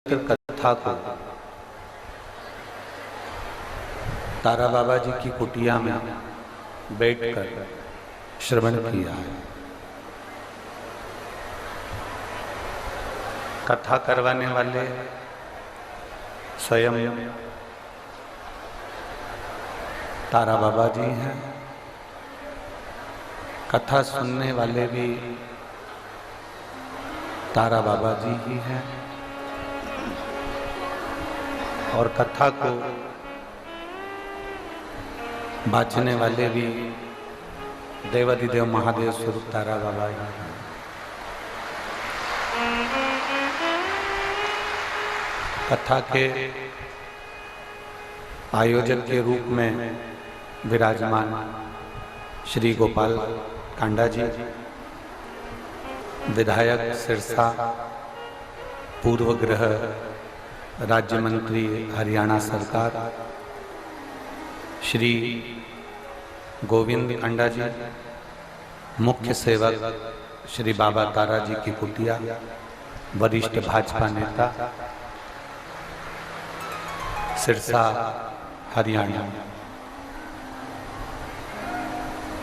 कथा को तारा बाबा जी की कुटिया में बैठकर श्रवण किया है। कथा करवाने वाले स्वयं तारा बाबा जी हैं। कथा सुनने वाले भी तारा बाबा जी ही हैं और कथा को बाँचने वाले भी देवाधिदेव महादेव स्वरूप तारा बाबा ही हैं। कथा के आयोजक के रूप में विराजमान श्री गोपाल कांडा जी, विधायक सिरसा, पूर्व गृह राज्य मंत्री हरियाणा सरकार श्री गोविंद कांडा जी, मुख्य सेवक श्री बाबा तारा जी की कुटिया, वरिष्ठ भाजपा नेता सिरसा हरियाणा।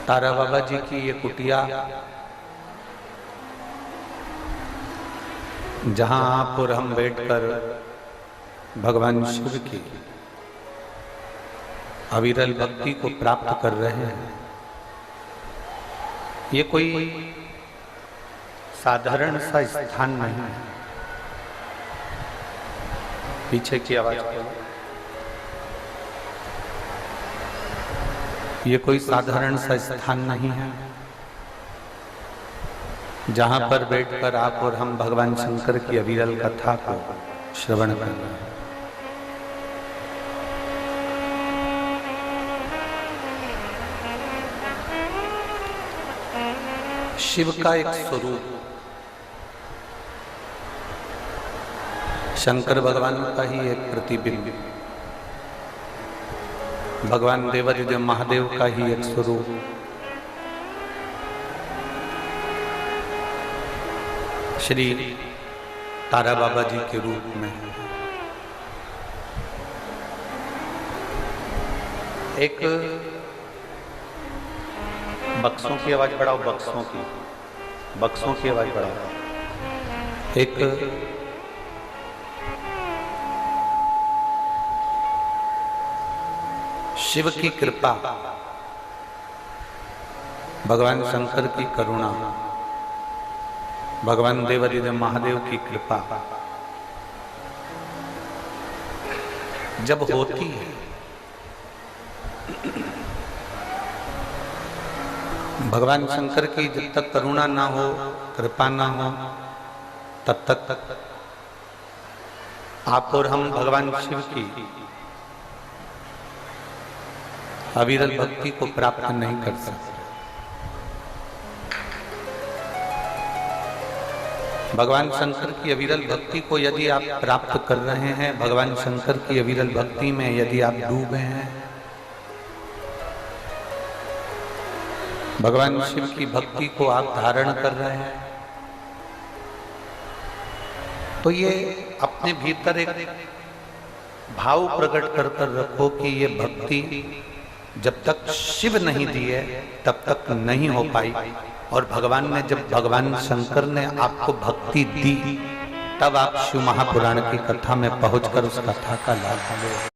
तारा बाबा जी की ये कुटिया जहां आप और हम बैठकर भगवान शिव की अविरल भक्ति को प्राप्त कर रहे हैं, ये कोई साधारण सा स्थान नहीं है। पीछे की आवाज क्या? ये कोई साधारण सा स्थान नहीं है जहां पर बैठकर आप और हम भगवान शंकर की अविरल कथा को श्रवण कर रहे हैं। शिव का एक स्वरूप शंकर भगवान का ही एक प्रतिबिंब, भगवान देवाधिदेव महादेव का ही एक स्वरूप श्री तारा बाबा जी के रूप में एक बक्सों की आवाज बढ़ाओ, बक्सों की आवाज बढ़ाओ। एक शिव की कृपा, भगवान शंकर की करुणा, भगवान देवाधिदेव महादेव की कृपा जब होती है, भगवान शंकर की जब तक करुणा ना हो, कृपा ना हो, तब तक आप और हम भगवान शिव की अविरल भक्ति को प्राप्त नहीं कर सकते। भगवान शंकर की अविरल भक्ति को यदि आप प्राप्त कर रहे हैं, भगवान शंकर की अविरल भक्ति में यदि आप डूबे हैं, भगवान शिव की भक्ति को आप धारण कर रहे हैं, तो ये अपने भीतर एक भाव प्रकट कर कर रखो कि ये भक्ति जब तक शिव नहीं दिए तब तक नहीं हो पाई। और भगवान ने जब भगवान शंकर ने आपको भक्ति दी, तब आप शिव महापुराण की कथा में पहुंचकर उस कथा का लाभ लें।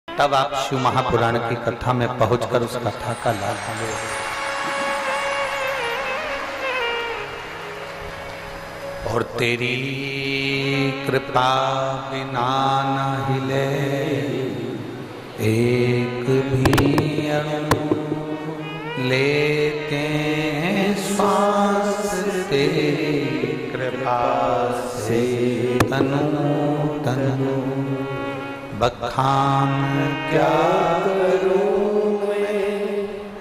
तब आप शिव महापुराण की कथा में पहुंचकर उस कथा का लाभ लें। और तेरी कृपा बिना न हिले एक भी अणु, लेते श्वास तेरी कृपा से तनु तनु। बखान क्या करूं मैं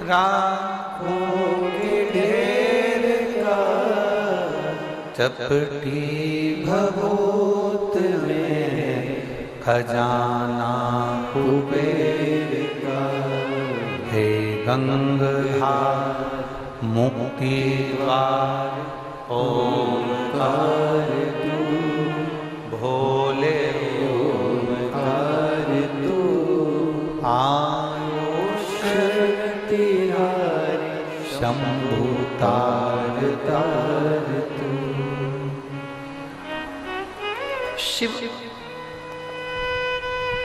राखों के ढेर का, चपटी भभूत में खजाना कुबेर का। हे गंगाधर मुक्ति द्वार ओंकार तू, भोले ओंकार तू, आयुष तिहारी शंभु तार तार तू। शिव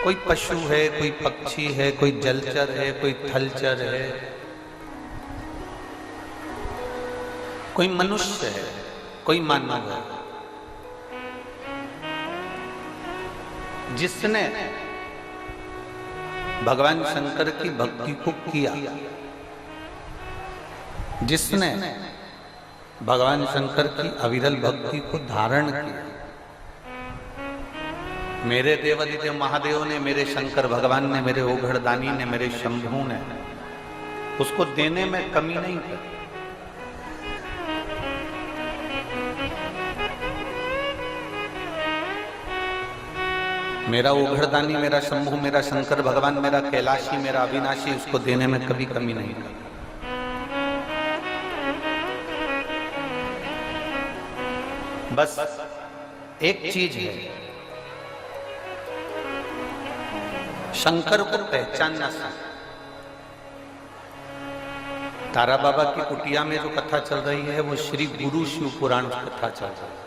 कोई पशु है, कोई पक्षी है, कोई जलचर है, कोई थलचर है, कोई मनुष्य है, कोई मानव है, जिसने भगवान शंकर की भक्ति को किया, जिसने भगवान शंकर की अविरल भक्ति को धारण किया। मेरे देवादिदेव महादेव ने, मेरे शंकर भगवान ने, मेरे ओघड़दानी ने, मेरे शंभू ने उसको देने में कमी नहीं करी। मेरा ओघड़दानी, मेरा शंभू, मेरा शंकर भगवान, मेरा कैलाशी, मेरा अविनाशी उसको देने में कभी कमी नहीं करी। बस एक चीज है, शंकर को पहचानना सीख। तारा बाबा की कुटिया में जो कथा चल रही है वो श्री गुरु शिव पुराण कथा चल रही है।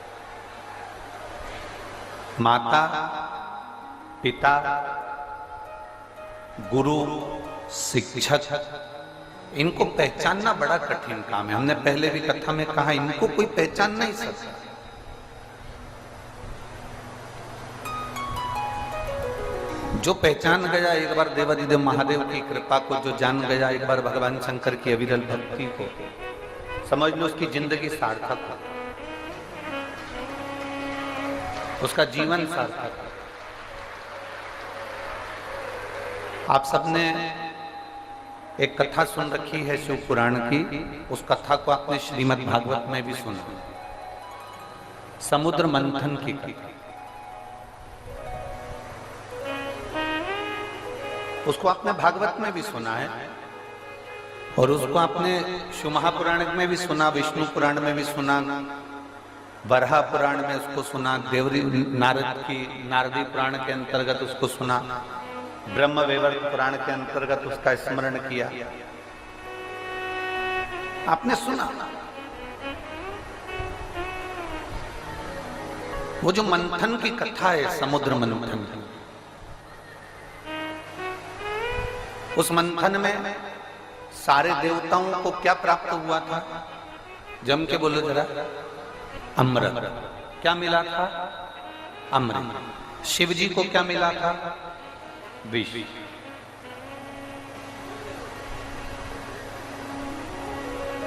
माता, पिता, गुरु, शिक्षक, इनको पहचानना बड़ा कठिन काम है। हमने पहले भी कथा में कहा, इनको कोई पहचान नहीं सकता। जो पहचान गया एक बार देवादिदेव महादेव की कृपा को, जो जान गया एक बार भगवान शंकर की अविरल भक्ति को, समझ लो उसकी जिंदगी सार्थक हो, उसका जीवन सार्थक हो। आप सबने एक कथा सुन रखी है शिव पुराण की, उस कथा को आपने श्रीमद् भागवत में भी सुना, समुद्र मंथन की कथा। उसको आपने भागवत में भी सुना है और उसको आपने शिव महापुराण में भी सुना, विष्णु पुराण में भी सुना, वराह पुराण में उसको सुना, देवरी नारद की नारदी पुराण के अंतर्गत उसको सुना, ब्रह्म वैवर्त पुराण के अंतर्गत उसका स्मरण किया। आपने सुना वो जो मंथन की कथा है, समुद्र मंथन की, उस मंथन में सारे देवताओं को क्या प्राप्त हुआ था? जम के बोलो जरा। अमृत। क्या मिला था? अमृत। शिव जी को क्या मिला था? विष।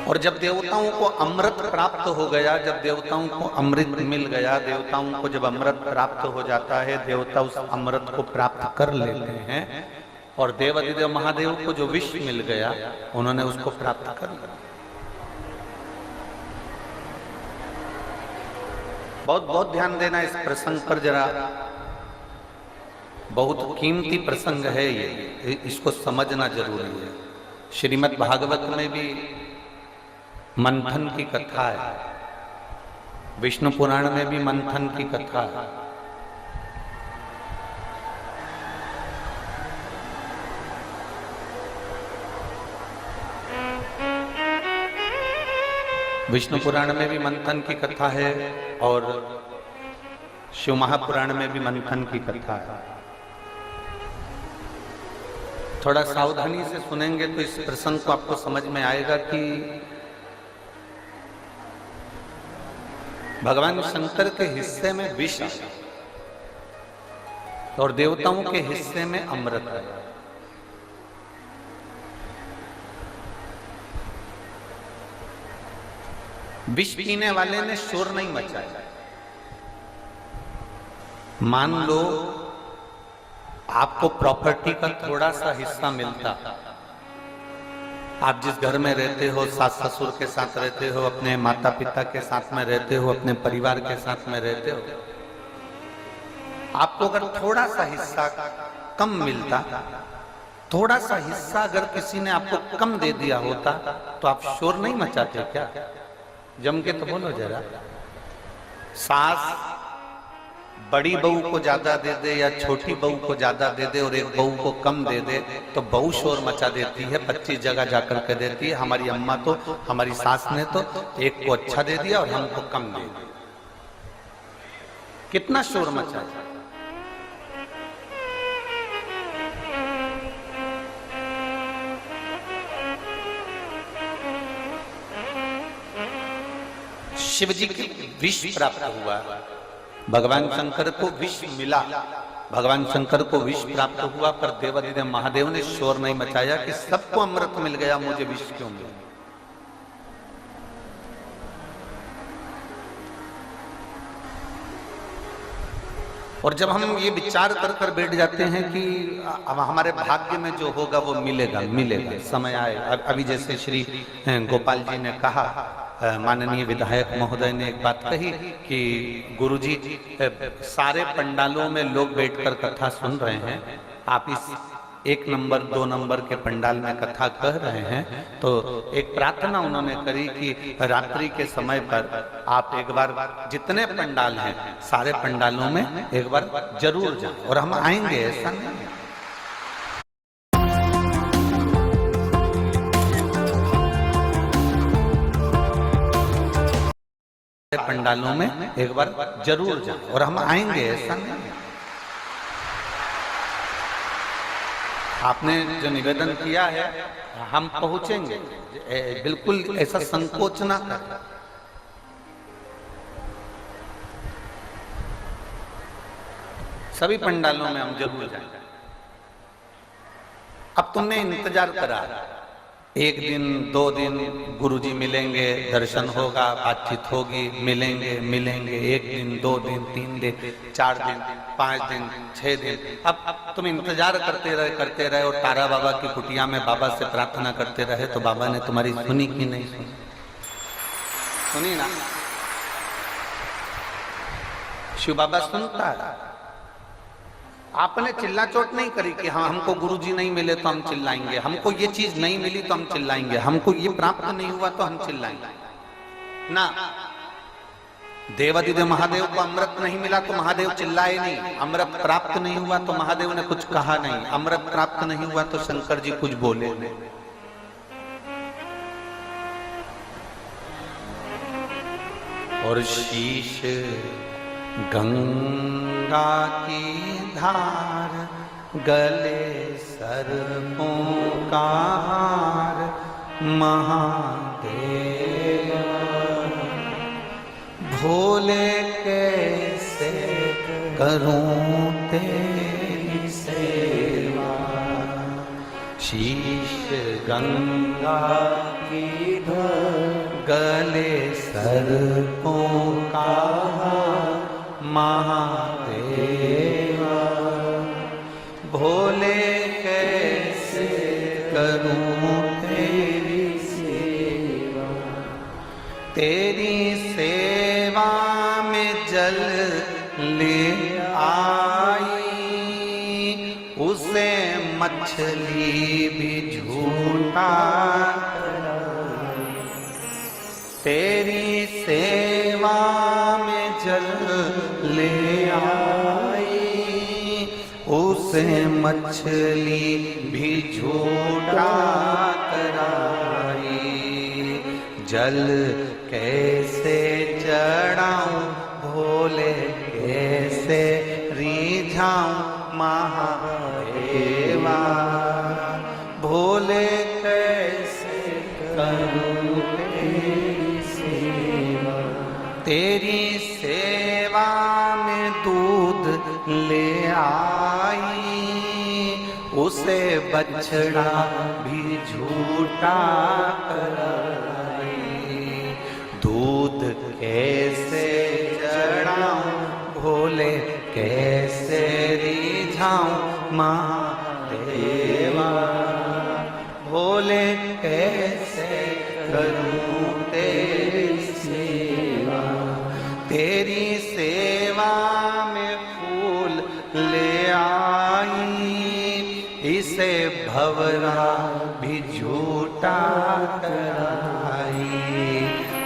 और जब देवताओं को अमृत प्राप्त हो गया, जब देवताओं को अमृत मिल गया, देवताओं को जब अमृत प्राप्त हो जाता है, देवता उस अमृत को प्राप्त कर लेते हैं, और देवादिदेव महादेव को जो विष मिल गया उन्होंने उसको प्राप्त कर लिया। बहुत बहुत ध्यान देना इस प्रसंग पर जरा, बहुत कीमती प्रसंग है ये, इसको समझना जरूरी है। श्रीमद् भागवत में भी मंथन की कथा है, विष्णु पुराण में भी मंथन की कथा है। विष्णु पुराण में भी मंथन की कथा है और शिव महापुराण में भी मंथन की कथा है। थोड़ा सावधानी से सुनेंगे तो इस प्रसंग को आपको समझ में आएगा कि भगवान शंकर के हिस्से में विष और देवताओं के हिस्से में अमृत है। विष पीने वाले ने शोर नहीं मचाया। मान लो आपको प्रॉपर्टी का थोड़ा सा हिस्सा मिलता, आप जिस घर में रहते हो, सास ससुर के साथ रहते हो, अपने माता पिता के साथ में रहते हो, अपने परिवार के साथ में रहते हो, आपको अगर थोड़ा सा हिस्सा कम मिलता थोड़ा सा हिस्सा अगर किसी ने आपको कम दे दिया होता तो आप शोर नहीं मचाते क्या? जम के तो बोलो जरा। सास बड़ी बहू को ज्यादा दे दे या छोटी बहू को ज्यादा दे दे और एक बहू को कम दे दे तो बहू शोर मचा देती है, 25 जगह जाकर के देती है। हमारी अम्मा तो, हमारी सास ने तो एक को अच्छा दे दिया और हमको कम दे दिया, कितना शोर मचा। शिव जी की विष प्राप्त हुआ, भगवान शंकर को विष मिला, भगवान शंकर को विष प्राप्त हुआ, पर देवाधिदेव महादेव ने शोर नहीं मचाया कि सबको अमृत मिल गया, मुझे विष क्यों मिला। और जब हम ये विचार कर कर बैठ जाते हैं कि अब हमारे भाग्य में जो होगा वो मिलेगा, मिलेगा, समय आए। अभी जैसे श्री गोपाल जी ने कहा, माननीय विधायक महोदय ने एक बात कही कि गुरुजी सारे पंडालों में लोग बैठकर कथा सुन रहे हैं, आप इस 1 नंबर 2 नंबर के पंडाल में कथा कह रहे हैं, तो एक प्रार्थना उन्होंने करी कि रात्रि के समय पर आप एक बार जितने पंडाल हैं सारे पंडालों में एक बार जरूर जाएं, और हम आएंगे, ऐसा नहीं है। पंडालों में एक बार जरूर जाएं और हम आएंगे, ऐसा नहीं है। आपने जो निवेदन किया है हम पहुंचेंगे, बिल्कुल ऐसा संकोच ना करें। सभी पंडालों में हम जरूर जाएंगे। अब तुमने इंतजार करा, 1 दिन 2 दिन गुरुजी मिलेंगे, दर्शन होगा, बातचीत होगी, मिलेंगे, 1 दिन 2 दिन 3 दिन 4 दिन 5 दिन 6 दिन, अब तुम इंतजार करते रहे और तारा बाबा की कुटिया में बाबा से प्रार्थना करते रहे, तो बाबा ने तुम्हारी सुनी कि नहीं सुनी? सुनी ना। शिव बाबा सुनता है। आपने चिल्ला चोट नहीं करी कि हाँ हमको गुरुजी नहीं मिले तो हम चिल्लाएंगे, हमको ये चीज नहीं मिली तो हम चिल्लाएंगे, हमको ये प्राप्त नहीं हुआ तो हम चिल्लाएंगे ना। देवाधिदेव महादेव को अमृत नहीं मिला तो महादेव चिल्लाए नहीं, अमृत प्राप्त नहीं हुआ तो महादेव ने कुछ कहा नहीं, अमृत प्राप्त नहीं हुआ तो शंकर जी कुछ बोले नहीं। और शीश गंगा की धार, गले सर्पों का हार, महादेव भोले कैसे करूं तेरी सेवा। शीश गंगा की धार, गले सर्पों का हार, महादेवा भोले कैसे करूं तेरी सेवा। तेरी सेवा में जल ले आई, उसे मछली भी झूठा। तेरी सेवा में जल ले आई, उसे मछली भी झूठा कराई। जल कैसे चढ़ाऊं भोले कैसे रिझाऊं, महादेवा भोले कैसे करूं तेरी सेवा। तेरी सेवा में दूध ले आई, उसे बछड़ा भी झूठा कराई। दूध कैसे चढ़ाऊं भोले कैसे रिझाऊं, महादेवा भोले कैसे करूं तेरी सेवा। तेरी सेवा में फूल ले आई, इसे लगा भी झूठा कराई,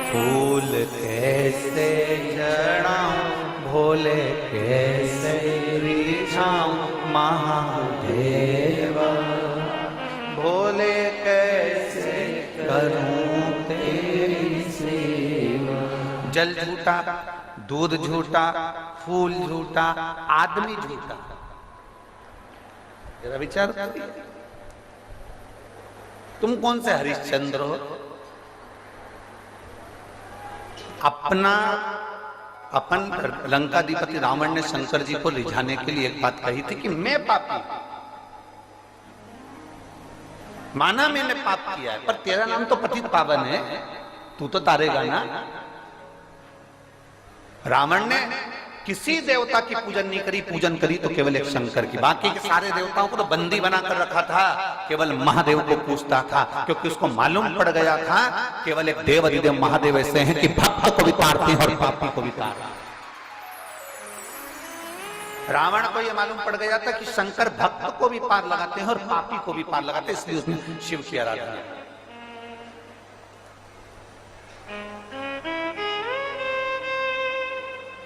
फूल कैसे चढ़ाऊं भोले कैसे रिझाऊं महादेवा, भोले कैसे करूं तेरी सेवा। जल झूठा, दूध झूठा, फूल झूठा, आदमी झूठा। जरा विचार करिए, तुम कौन से हरिश्चंद्र हो? अपन लंकाधिपति रावण ने शंकर जी को रिझाने के लिए एक बात कही थी कि मैं पापी, माना मैंने पाप किया है, पर तेरा नाम तो पतित पावन है, तू तो तारेगा ना। रावण ने किसी देवता की पूजन नहीं करी, पूजन करी तो केवल एक शंकर की। बाकी के सारे देवताओं को तो बंदी बनाकर रखा था, केवल महादेव को पूजता था, क्योंकि उसको मालूम पड़ गया था केवल एक देव अधिदेव महादेव ऐसे हैं कि भक्त को भी तारते हैं और पापी को भी तारते हैं। रावण को यह मालूम पड़ गया था कि शंकर भक्त को भी पार लगाते हैं और पापी को भी पार लगाते हैं, इसलिए उसने शिव की आराधना की।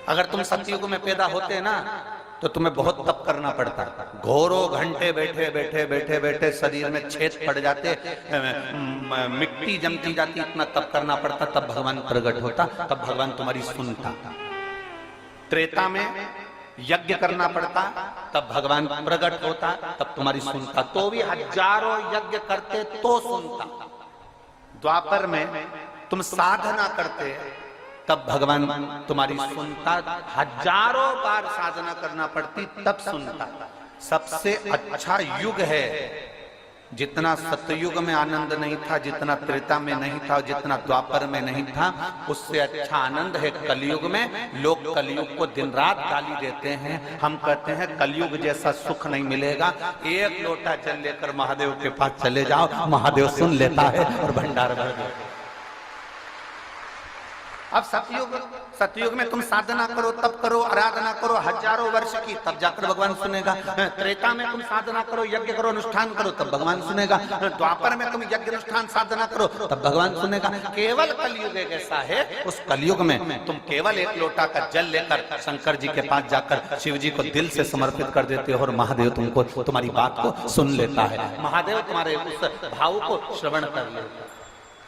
अगर तुम सतयुग में पैदा होते ना तो तुम्हें बहुत तप करना पड़ता, घोरों घंटे बैठे बैठे बैठे बैठे शरीर में छेद पड़ जाते, मिट्टी जमती जाती, इतना तप करना पड़ता, तब भगवान प्रकट होता, तब भगवान तुम्हारी सुनता। त्रेता में यज्ञ करना पड़ता, तब भगवान प्रकट होता, तब तुम्हारी सुनता, तो भी हजारों यज्ञ करते तो सुनता। द्वापर में तुम साधना करते तब भगवान तुम्हारी सुनता, हजारों बार साधना करना पड़ती तब सुनता। सबसे अच्छा युग है, जितना सतयुग में आनंद नहीं था, जितना त्रेता में नहीं था, जितना द्वापर में नहीं था, उससे अच्छा आनंद है कलयुग में। लोग कलयुग को दिन रात गाली देते हैं, हम कहते हैं कलयुग जैसा सुख नहीं मिलेगा। एक लोटा जल लेकर महादेव के पास चले जाओ, महादेव सुन लेता है और भंडार भर देता है। अब सतयुग में तुम साधना करो, तप करो, आराधना करो हजारों वर्ष की, तब जाकर भगवान सुनेगा। त्रेता में तुम साधना करो, यज्ञ करो, अनुष्ठान करो, तब भगवान सुनेगा। द्वापर में तुम यज्ञ अनुष्ठान साधना करो, तब भगवान सुनेगा। केवल कलयुग एक ऐसा है, उस कलयुग में तुम केवल एक लोटा का जल लेकर शंकर जी के पास जाकर शिव जी को दिल से समर्पित कर देते हो और महादेव तुमको तुम्हारी बात को सुन लेता है। महादेव तुम्हारे उस भाव को श्रवण कर लेता,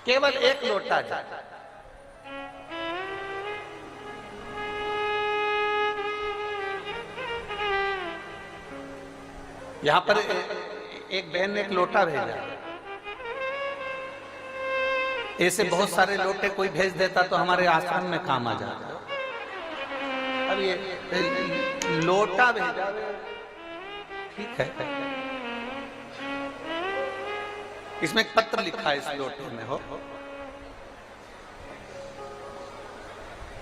केवल एक लोटा जल। यहां पर एक बहन ने एक लोटा भेजा, ऐसे बहुत सारे लोटे कोई भेज देता तो हमारे आश्रम में काम आ जाता। अब ये लोटा भेजा, ठीक है, इसमें एक पत्र लिखा है इस लोटे में, हो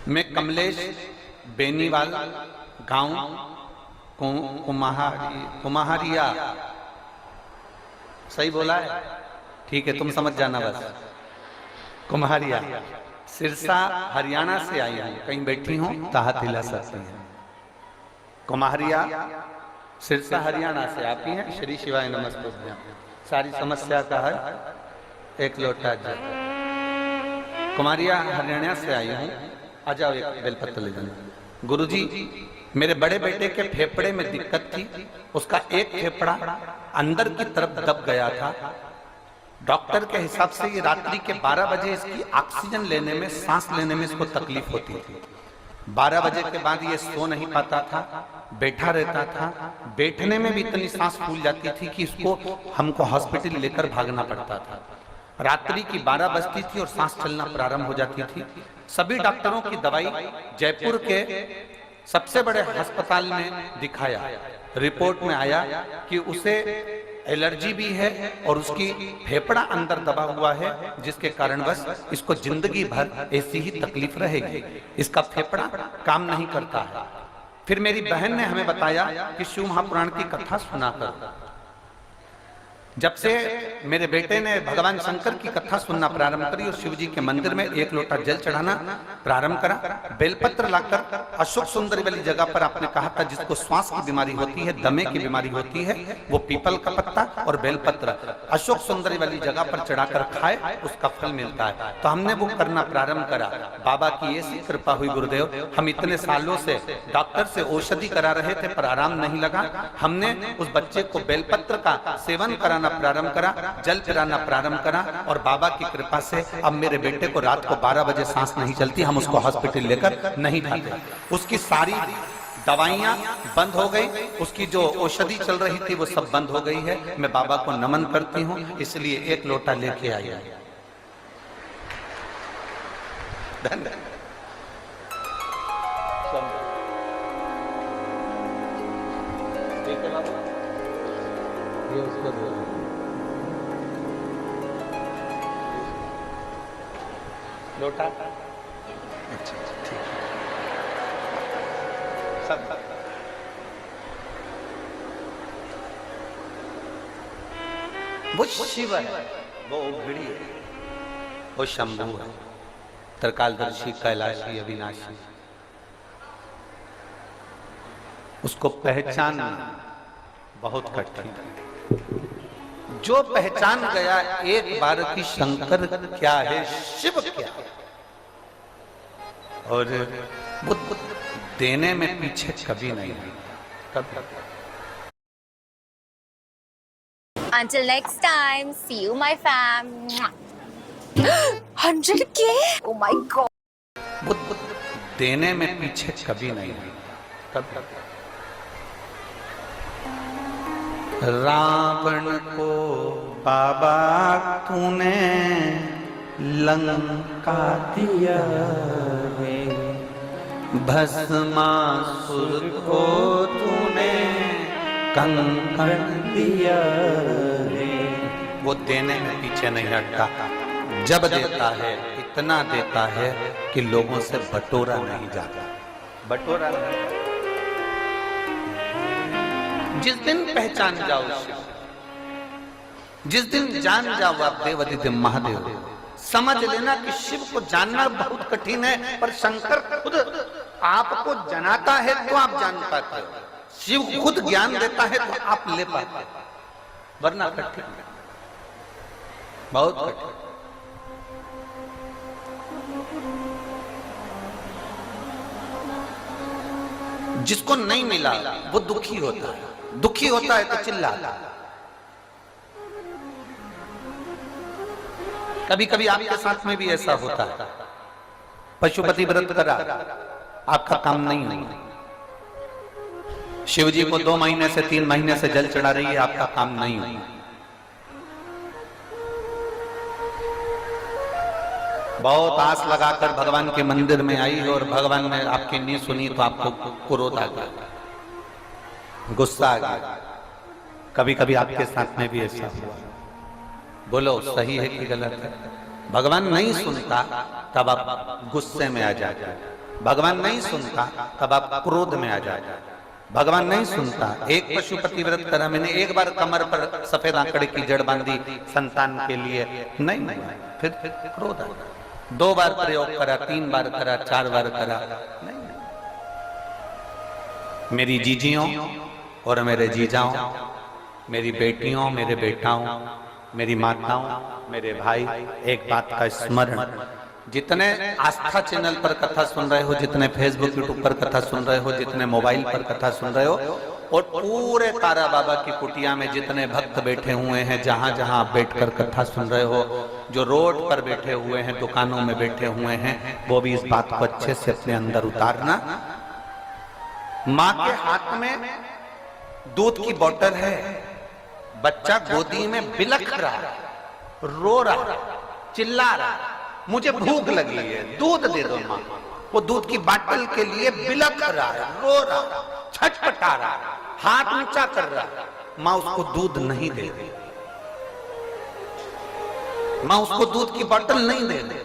मैं कमलेश बेनीवाल गांव कुम्हारिया, सही बोला है? ठीक है, तुम समझ जाना बस। कुम्हारिया सिरसा हरियाणा से आई हूं, कहीं बैठी हूं ताहत हिला सकती है। कुम्हारिया सिरसा हरियाणा से आती है। श्री शिवाय नमस्ते। सारी समस्या का है एक लोटा जल। कुम्हारिया हरियाणा से आई हूं, आ जाओ एक बेलपत्र ले जाना। गुरुजी, मेरे बड़े बेटे के फेफड़े में दिक्कत थी, उसका एक फेफड़ा अंदर की तरफ दब गया था। डॉक्टर के हिसाब से ये रात्रि के 12 बजे इसकी ऑक्सीजन लेने में, सांस लेने में इसको तकलीफ होती थी। 12 बजे के बाद ये सो नहीं पाता था, बैठा रहता था, बैठने में भी इतनी सांस फूल जाती थी कि इसको हमको हॉस्पिटल लेकर भागना पड़ता था। रात्रि की 12 बजती थी और सांस चलना प्रारंभ हो जाती थी। सभी डॉक्टरों की दवाई जयपुर के सबसे बड़े अस्पताल में दिखाया, रिपोर्ट में आया कि उसे एलर्जी भी है और उसकी फेफड़ा अंदर दबा हुआ है, जिसके कारण बस इसको जिंदगी भर ऐसी ही तकलीफ रहेगी, इसका फेफड़ा काम नहीं करता है। फिर मेरी बहन ने हमें बताया कि शिव महापुराण की कथा सुनाकर जब से मेरे बेटे ने भगवान शंकर की कथा सुनना प्रारंभ करी और शिव जी के मंदिर में एक लोटा जल चढ़ाना प्रारंभ करा, बेलपत्र लाकर अशोक सुंदरी वाली जगह पर आपने कहा था जिसको श्वास की बीमारी होती है, दमे की बीमारी होती है, वो पीपल का पत्ता और बेलपत्र अशोक सुंदरी वाली जगह पर चढ़ाकर खाए, उसका फल मिलता है। तो हमने वो करना प्रारंभ करा। बाबा की ऐसी कृपा हुई गुरुदेव, हम इतने सालों से डॉक्टर से औषधि करा रहे थे पर आराम नहीं लगा। हमने उस बच्चे को बेलपत्र का सेवन कराना प्रारंभ करा, जल पिलाना प्रारंभ करा और बाबा की कृपा से अब मेरे बेटे को रात को 12 बजे सांस नहीं चलती, हम उसको हॉस्पिटल लेकर नहीं जाते। उसकी सारी दवाइयां बंद हो गई, उसकी जो औषधि चल रही थी वो सब बंद हो गई है। मैं बाबा को नमन करती हूं, इसलिए एक लोटा लेके आई। धन्यवाद। लोटा अच्छा ठीक सब वो शिव है, वो भिड़ी है, वो शंभु है, त्रिकालदर्शी, कैलाशी, अविनाशी। उसको पहचानना बहुत कठिन है। जो पहचान गया एक बार की शंकर क्या है, शिव क्या है, और वो देने में पीछे कभी नहीं है, कभी। Until next time, see you my fam. 100K? Oh my god. वो देने में पीछे कभी नहीं है, कभी। रावण को बाबा तूने लंका दिया रे, भस्मासुर को तूने कंकण दिया रे। वो देने में पीछे नहीं हटता, जब देता है इतना देता है कि लोगों से बटोरा नहीं जाता, बटोरा नहीं। जिस दिन पहचान जाओ शिव, जिस दिन जान जाओ आप देवादिदेव महादेव, समझ लेना कि शिव को जानना बहुत कठिन है, पर शंकर खुद आपको जनाता है तो आप जान पाते हो। शिव खुद ज्ञान देता है तो आप ले पाते हो, वरना कठिन है, बहुत कठिन। जिसको नहीं मिला वो दुखी होता है, दुखी होता है तो चिल्लाता है। कभी कभी आपके साथ में भी ऐसा होता है, पशुपति व्रत करा, आपका काम नहीं हुआ, शिव जी को 2 महीने से 3 महीने से जल चढ़ा रही है, आपका काम नहीं हुआ। बहुत आस लगाकर भगवान के मंदिर में आई और भगवान ने आपकी नहीं सुनी तो आपको क्रोध आ गया, गुस्सा आ गया। कभी कभी आपके साथ में भी ऐसा हुआ। बोलो सही है कि गलत है? भगवान नहीं सुनता तब आप गुस्से में आ जाते, भगवान नहीं सुनता तब आप क्रोध में आ जाते, भगवान नहीं सुनता। एक पशुपति व्रत करा मैंने, एक बार कमर पर सफेद आंकड़े की जड़ बांधी संतान के लिए, नहीं, फिर क्रोध आ गया। 2 बार प्रयोग करा, 3 बार करा, 4 बार करा, नहीं। मेरी जीजियों और मेरे जीजाओं, मेरी बेटियों, मेरे बेटाओं, मेरी माताओं, मेरे भाई, एक बात का स्मरण, जितने आस्था चैनल पर कथा सुन रहे हो, जितने फेसबुक यूट्यूब पर कथा सुन रहे हो, जितने मोबाइल पर कथा सुन रहे हो, और पूरे तारा बाबा की कुटिया में जितने भक्त बैठे हुए हैं, जहां जहां आप बैठकर कथा सुन रहे हो, जो रोड पर बैठे हुए हैं, दुकानों में बैठे हुए हैं, वो भी इस बात को अच्छे से अपने अंदर उतारना। माँ के हाथ में दूध की बोतल है, बच्चा गोदी में बिलख रहा, रो रहा, चिल्ला रहा, मुझे भूख लगी है, दूध दे दो माँ। वो दूध की बोतल के लिए बिलख रहा है, रो रहा, छटपटा रहा, हाथ ऊंचा कर रहा, माँ उसको दूध नहीं दे रही, माँ उसको दूध की बोतल नहीं दे रही,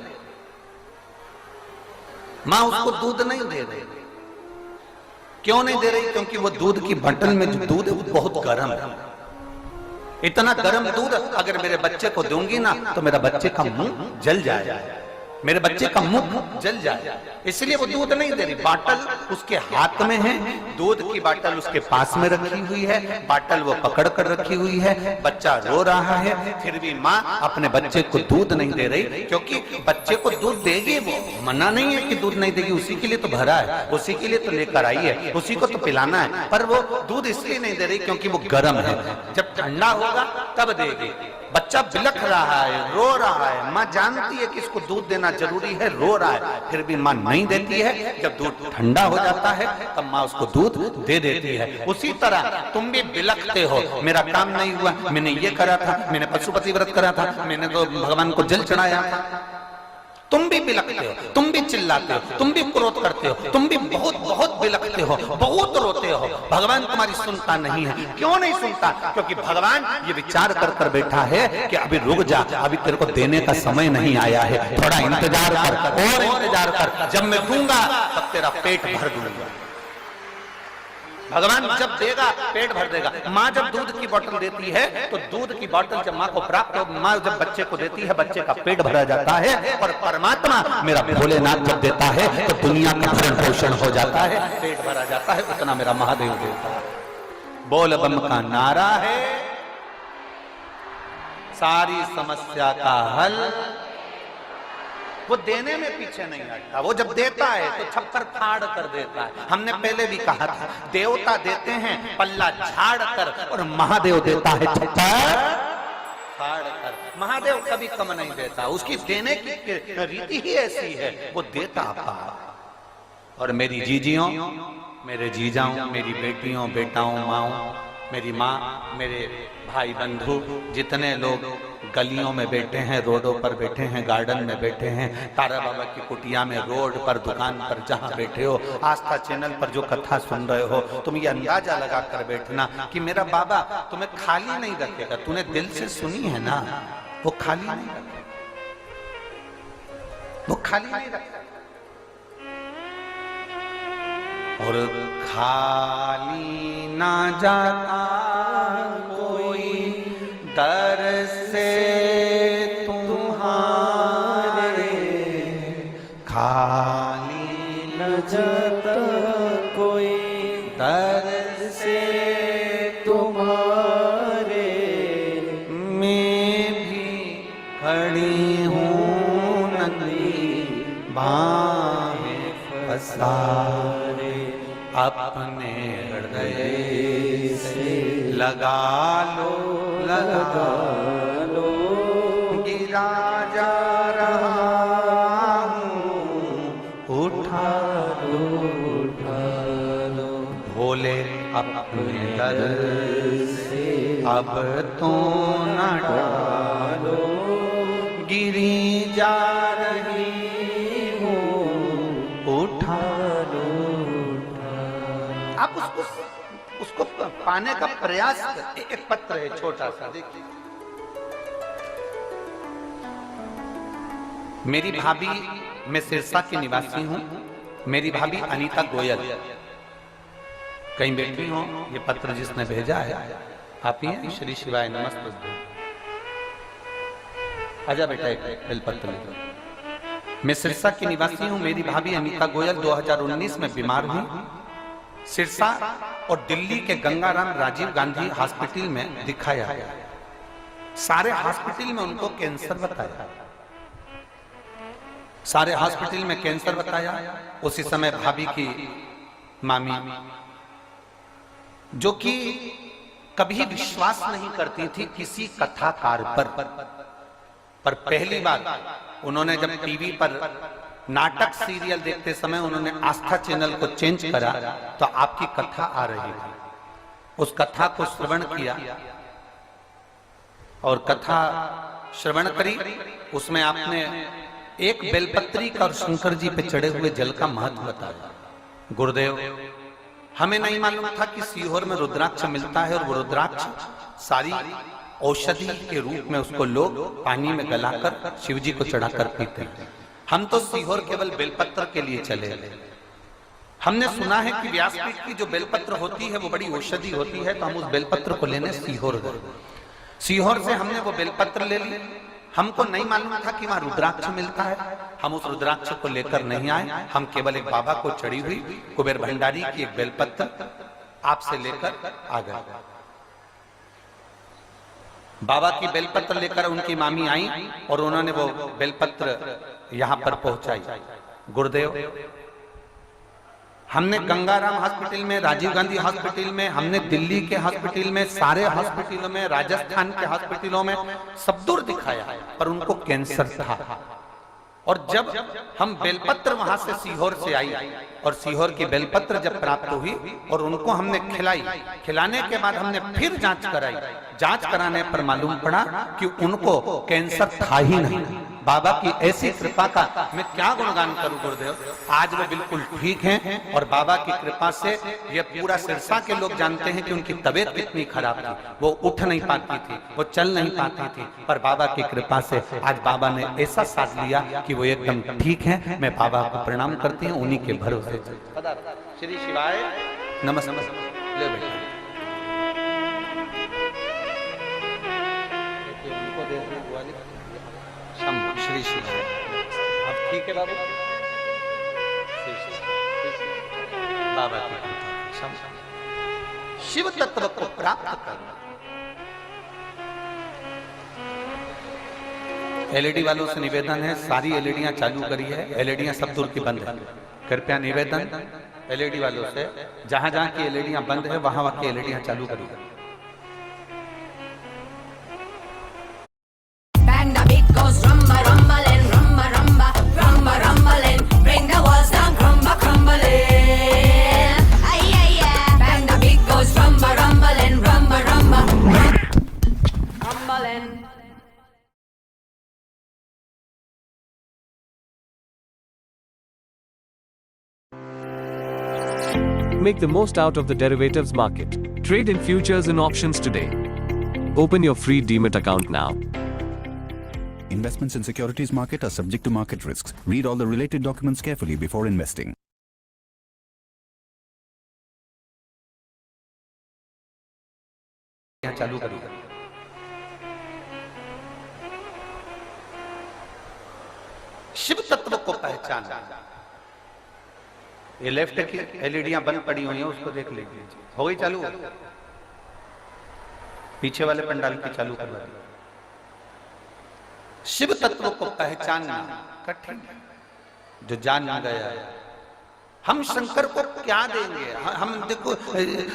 माँ उसको दूध नहीं दे रही। क्यों नहीं दे रही? क्योंकि वो दूध की बोतल में जो दूध है वो बहुत गर्म है, इतना गर्म दूध अगर मेरे बच्चे को दूंगी ना तो मेरा बच्चे का मुंह जल जाएगा, मेरे बच्चे का मुंह जल जाए, इसलिए वो दूध नहीं दे रही। बाटल उसके हाथ में है, दूध की बाटल उसके पास में रखी हुई है, बाटल वो पकड़ कर रखी हुई है, बच्चा रो रहा है, फिर भी माँ अपने बच्चे को दूध नहीं दे रही, क्योंकि बच्चे को दूध देगी, वो मना नहीं है कि दूध नहीं देगी, उसी के लिए तो भरा है, उसी के लिए तो लेकर आई है, उसी को तो पिलाना है, पर वो दूध इसलिए नहीं दे रही क्योंकि वो गर्म है, जब ठंडा होगा तब देगी। बच्चा बिलख रहा है, रो रहा है, माँ जानती है कि इसको दूध देना जरूरी है, रो रहा है, फिर भी माँ नहीं देती है। जब दूध ठंडा हो जाता है तब माँ उसको दूध दे देती है। उसी तरह तुम भी बिलखते हो, मेरा काम नहीं हुआ, मैंने ये करा था, मैंने पशुपति व्रत करा था, मैंने तो भगवान को जल चढ़ाया था। तुम भी बिलखते हो, तुम भी चिल्लाते हो, तुम भी क्रोध करते हो, तुम भी बहुत बहुत बिलखते हो, बहुत रोते हो। भगवान तुम्हारी सुनता नहीं है। क्यों नहीं सुनता? क्योंकि भगवान ये विचार कर कर बैठा है कि अभी रुक जा, अभी तेरे को देने का समय नहीं आया है, थोड़ा इंतजार कर और इंतजार कर, जब मैं दूंगा तब तेरा पेट भर दूंगा। भगवान जब देगा पेट भर देगा। माँ जब दूध की बोतल देती है तो दूध की बोतल जब माँ को प्राप्त हो, माँ जब बच्चे को देती है बच्चे का पेट भरा जाता है, और परमात्मा मेरा भोलेनाथ जब देता है तो दुनिया का भरण पोषण हो जाता है, पेट भरा जाता है, उतना मेरा महादेव देता है। बोल बम का नारा है, सारी समस्या का हल। वो देने में पीछे नहीं हटता, वो जब देता है तो छप्पर फाड़ कर देता है। हमने पहले भी कहा था, देवता देते हैं पल्ला झाड़ कर, और महादेव देता है छप्पर फाड़ कर। महादेव कभी कम नहीं देता, उसकी देने की रीति ही ऐसी है, वो देता पार। और मेरी जीजियों, मेरे जीजाओं, मेरी बेटियों, बेटाओं, माओं, मेरी माँ, मेरे भाई बंधु, जितने लोग गलियों में बैठे हैं, रोडों पर बैठे हैं, गार्डन में बैठे हैं, तारा बाबा की कुटिया में, रोड पर, दुकान पर, जहां बैठे हो, आस्था चैनल पर जो कथा सुन रहे हो, तुम ये अंदाजा लगा कर बैठना कि मेरा बाबा तुम्हें खाली नहीं रखेगा। तूने दिल से सुनी है ना, वो खाली नहीं रखेगा, वो खाली नहीं रखेगा। और खाली ना जाता कोई दर से तुम्हारे, खाली न जाता कोई दर से तुम्हारे, मैं भी खड़ी हूँ नदी बाहें पसारे, अपने हृदय से लगा लो, लगा लो, गिरा जा रहा हूँ, उठा लो, उठा लो, भोले अपने दर से अब तो न डालो, गिरी जा रही हूँ, उठा लो। आप उसको पाने का प्रयास करते। एक पत्र है छोटा सा, देखिए। मेरी भाभी, मैं सिरसा की निवासी हूं, मेरी भाभी अनीता गोयल कहीं बैठी हो, ये पत्र जिसने भेजा है आप ही हैं। श्री शिवाय नमस्ते। आजा बेटा, एक बेलपत्र ले लो। मैं सिरसा की निवासी हूं, मेरी भाभी अनीता गोयल 2019 में बीमार हुई। सिरसा और दिल्ली के गंगाराम राजीव गांधी हॉस्पिटल में दिखाया, सारे हॉस्पिटल में उनको कैंसर बताया, सारे हॉस्पिटल में कैंसर बताया। उसी समय भाभी की मामी, जो कि कभी विश्वास नहीं करती थी किसी कथाकार पर पहली बार उन्होंने जब टीवी पर नाटक सीरियल देखते समय उन्होंने आस्था चैनल को चेंज करा तो आपकी कथा आ रही थी। उस कथा को श्रवण किया और कथा श्रवण करी। उसमें आपने एक बेलपत्री का और शंकर जी पे चढ़े हुए जल का महत्व बताया। गुरुदेव, हमें नहीं मालूम था कि सीहोर में रुद्राक्ष मिलता है और वो रुद्राक्ष सारी औषधि के रूप में उसको लोग पानी में गलाकर शिव जी को चढ़ाकर पीते हैं। हम तो सीहोर केवल बेलपत्र के लिए चले गए। हमने सुना है कि व्यासपीठ की जो बेलपत्र होती है वो बड़ी औषधि होती है, तो हम उस बेलपत्र को लेने सीहोर गए। सीहोर से हमने वो बेलपत्र ले ली। हमको नहीं मालूम था कि वहां रुद्राक्ष मिलता है। हम उस रुद्राक्ष को लेकर नहीं आए, हम केवल एक बाबा को चढ़ी हुई कुबेर भंडारी की एक बेलपत्र आपसे लेकर आ गए। बाबा की बेलपत्र लेकर उनकी मामी आई और उन्होंने वो बेलपत्र यहां पर पहुंचाई। गुरुदेव, हमने गंगाराम हॉस्पिटल में, राजीव गांधी हॉस्पिटल में, हमने दिल्ली के हॉस्पिटल में, सारे हॉस्पिटलों में, राजस्थान के हॉस्पिटलों में सब दूर दिखाया, पर उनको कैंसर था। और जब हम बेलपत्र वहां से सीहोर से आई और सीहोर की बेलपत्र जब प्राप्त हुई और उनको हमने खिलाई, खिलाने के बाद हमने फिर जांच कराई। जांच कराने पर मालूम पड़ा कि उनको कैंसर था ही नहीं। बाबा की ऐसी कृपा का मैं क्या गुणगान करूं गुरुदेव। आज वो बिल्कुल ठीक हैं और बाबा की कृपा से ये पूरा सिरसा के लोग जानते हैं कि उनकी तबीयत कितनी खराब थी। वो उठ नहीं पाती थी, वो चल नहीं पाती थी, पर बाबा की कृपा से आज बाबा ने ऐसा साथ लिया कि वो एकदम ठीक है। मैं बाबा को प्रणाम करती हूँ, उन्हीं के भरोसे। श्री शिवाय नमस्ते। ले बेटा, श्री शिवाय। अब ठीक है बाबा, बाबा की कृपा, शिव तत्व को प्राप्त करना। एलईडी वालों से निवेदन है, सारी एलईडियां चालू करी है, एलईडियां सब दूर की बंद है। कृपया निवेदन एलईडी वालों से, जहां जहां की एलईडियां बंद है वहां वहां की एलईडियां चालू करी है। Make the most out of the derivatives market. Trade in futures and options today. Open your free Demat account now. Investments in securities market are subject to market risks. Read all the related documents carefully before investing. चालू करी। शिव तत्व को पहचाना। ये left की एलईडियां बंद पड़ी हुई हैं, उसको देख लीजिए। हो गई चालू? पीछे वाले पंडाल की चालू करवा दी। शिव तत्व को पहचानना कठिन है। जो जान गया, हम शंकर को क्या देंगे? हम देखो,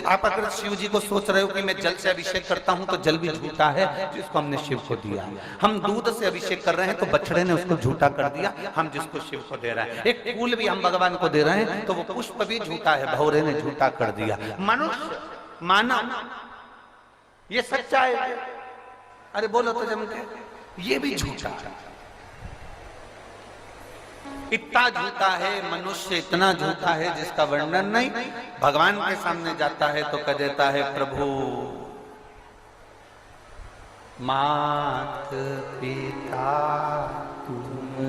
आप अगर शिव जी को सोच रहे हो कि मैं जल से अभिषेक करता हूं तो जल भी झूठा है जिसको हमने शिव को दिया। हम दूध से अभिषेक कर रहे हैं तो बछड़े ने उसको झूठा कर दिया, हम जिसको शिव को दे रहे हैं। एक फूल भी हम भगवान को दे रहे हैं तो वो पुष्प भी झूठा है, भौरे ने झूठा कर दिया। मनुष्य, मानव, ये सच्चा है। अरे बोलो तो जम के, ये भी झूठा है। इतना झूठा है मनुष्य, इतना झूठा है जिसका वर्णन नहीं। भगवान के सामने जाता है तो कह देता है, प्रभु मात पिता तुम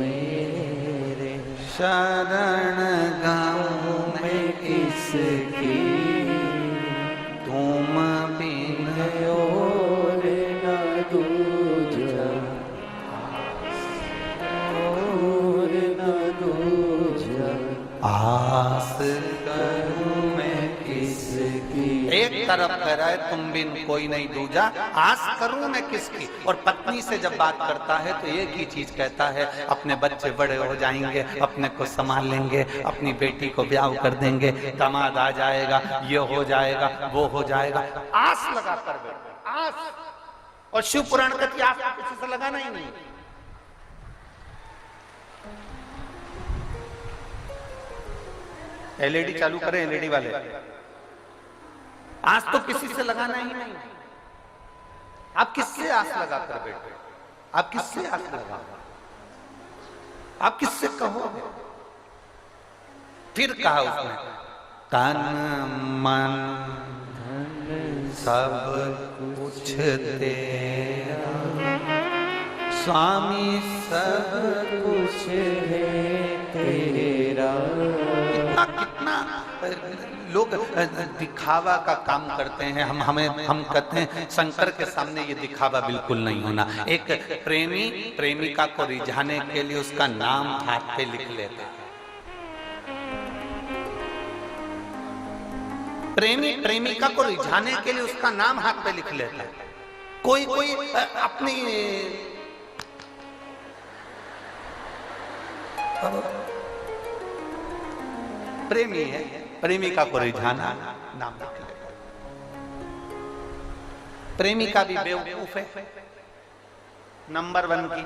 मेरे, शरण गाऊं मैं किसकी, तुम बिन और न दूजा, आस करूं मैं किसकी। एक तरफ कह रहा है तुम बिन कोई नहीं दूजा, आस करूं मैं किसकी। और पत्नी से जब बात करता है तो एक ही चीज कहता है, अपने बच्चे बड़े हो जाएंगे, अपने को संभाल लेंगे, अपनी बेटी को ब्याह कर देंगे, दामाद आ जाएगा, ये हो जाएगा, वो हो जाएगा। आस लगा कर बैठे, आस। और शिव पुराण का आस किसी से लगाना ही नहीं। एलईडी चालू करें एलईडी वाले, आस तो किसी से लगाना ही नहीं। आप किससे आस लगा कर बैठे? आप किससे आस लगा? आप किससे कहोगे? फिर कहा उसने, तन मन सब कुछ तेरा, स्वामी सब कुछ है तेरा। कितना लोग दिखावा का काम करते हैं। हम कहते हैं शंकर के सामने ये दिखावा बिल्कुल नहीं होना। एक प्रेमी प्रेमिका को रिझाने के लिए उसका नाम हाथ पे लिख लेते हैं। प्रेमी प्रेमिका को रिझाने के लिए उसका नाम हाथ पे लिख लेता है। कोई अपनी प्रेमी है, प्रेमिका को रिझाना, नाम लिख लेगा। प्रेमिका भी बेवकूफ है नंबर 1 की,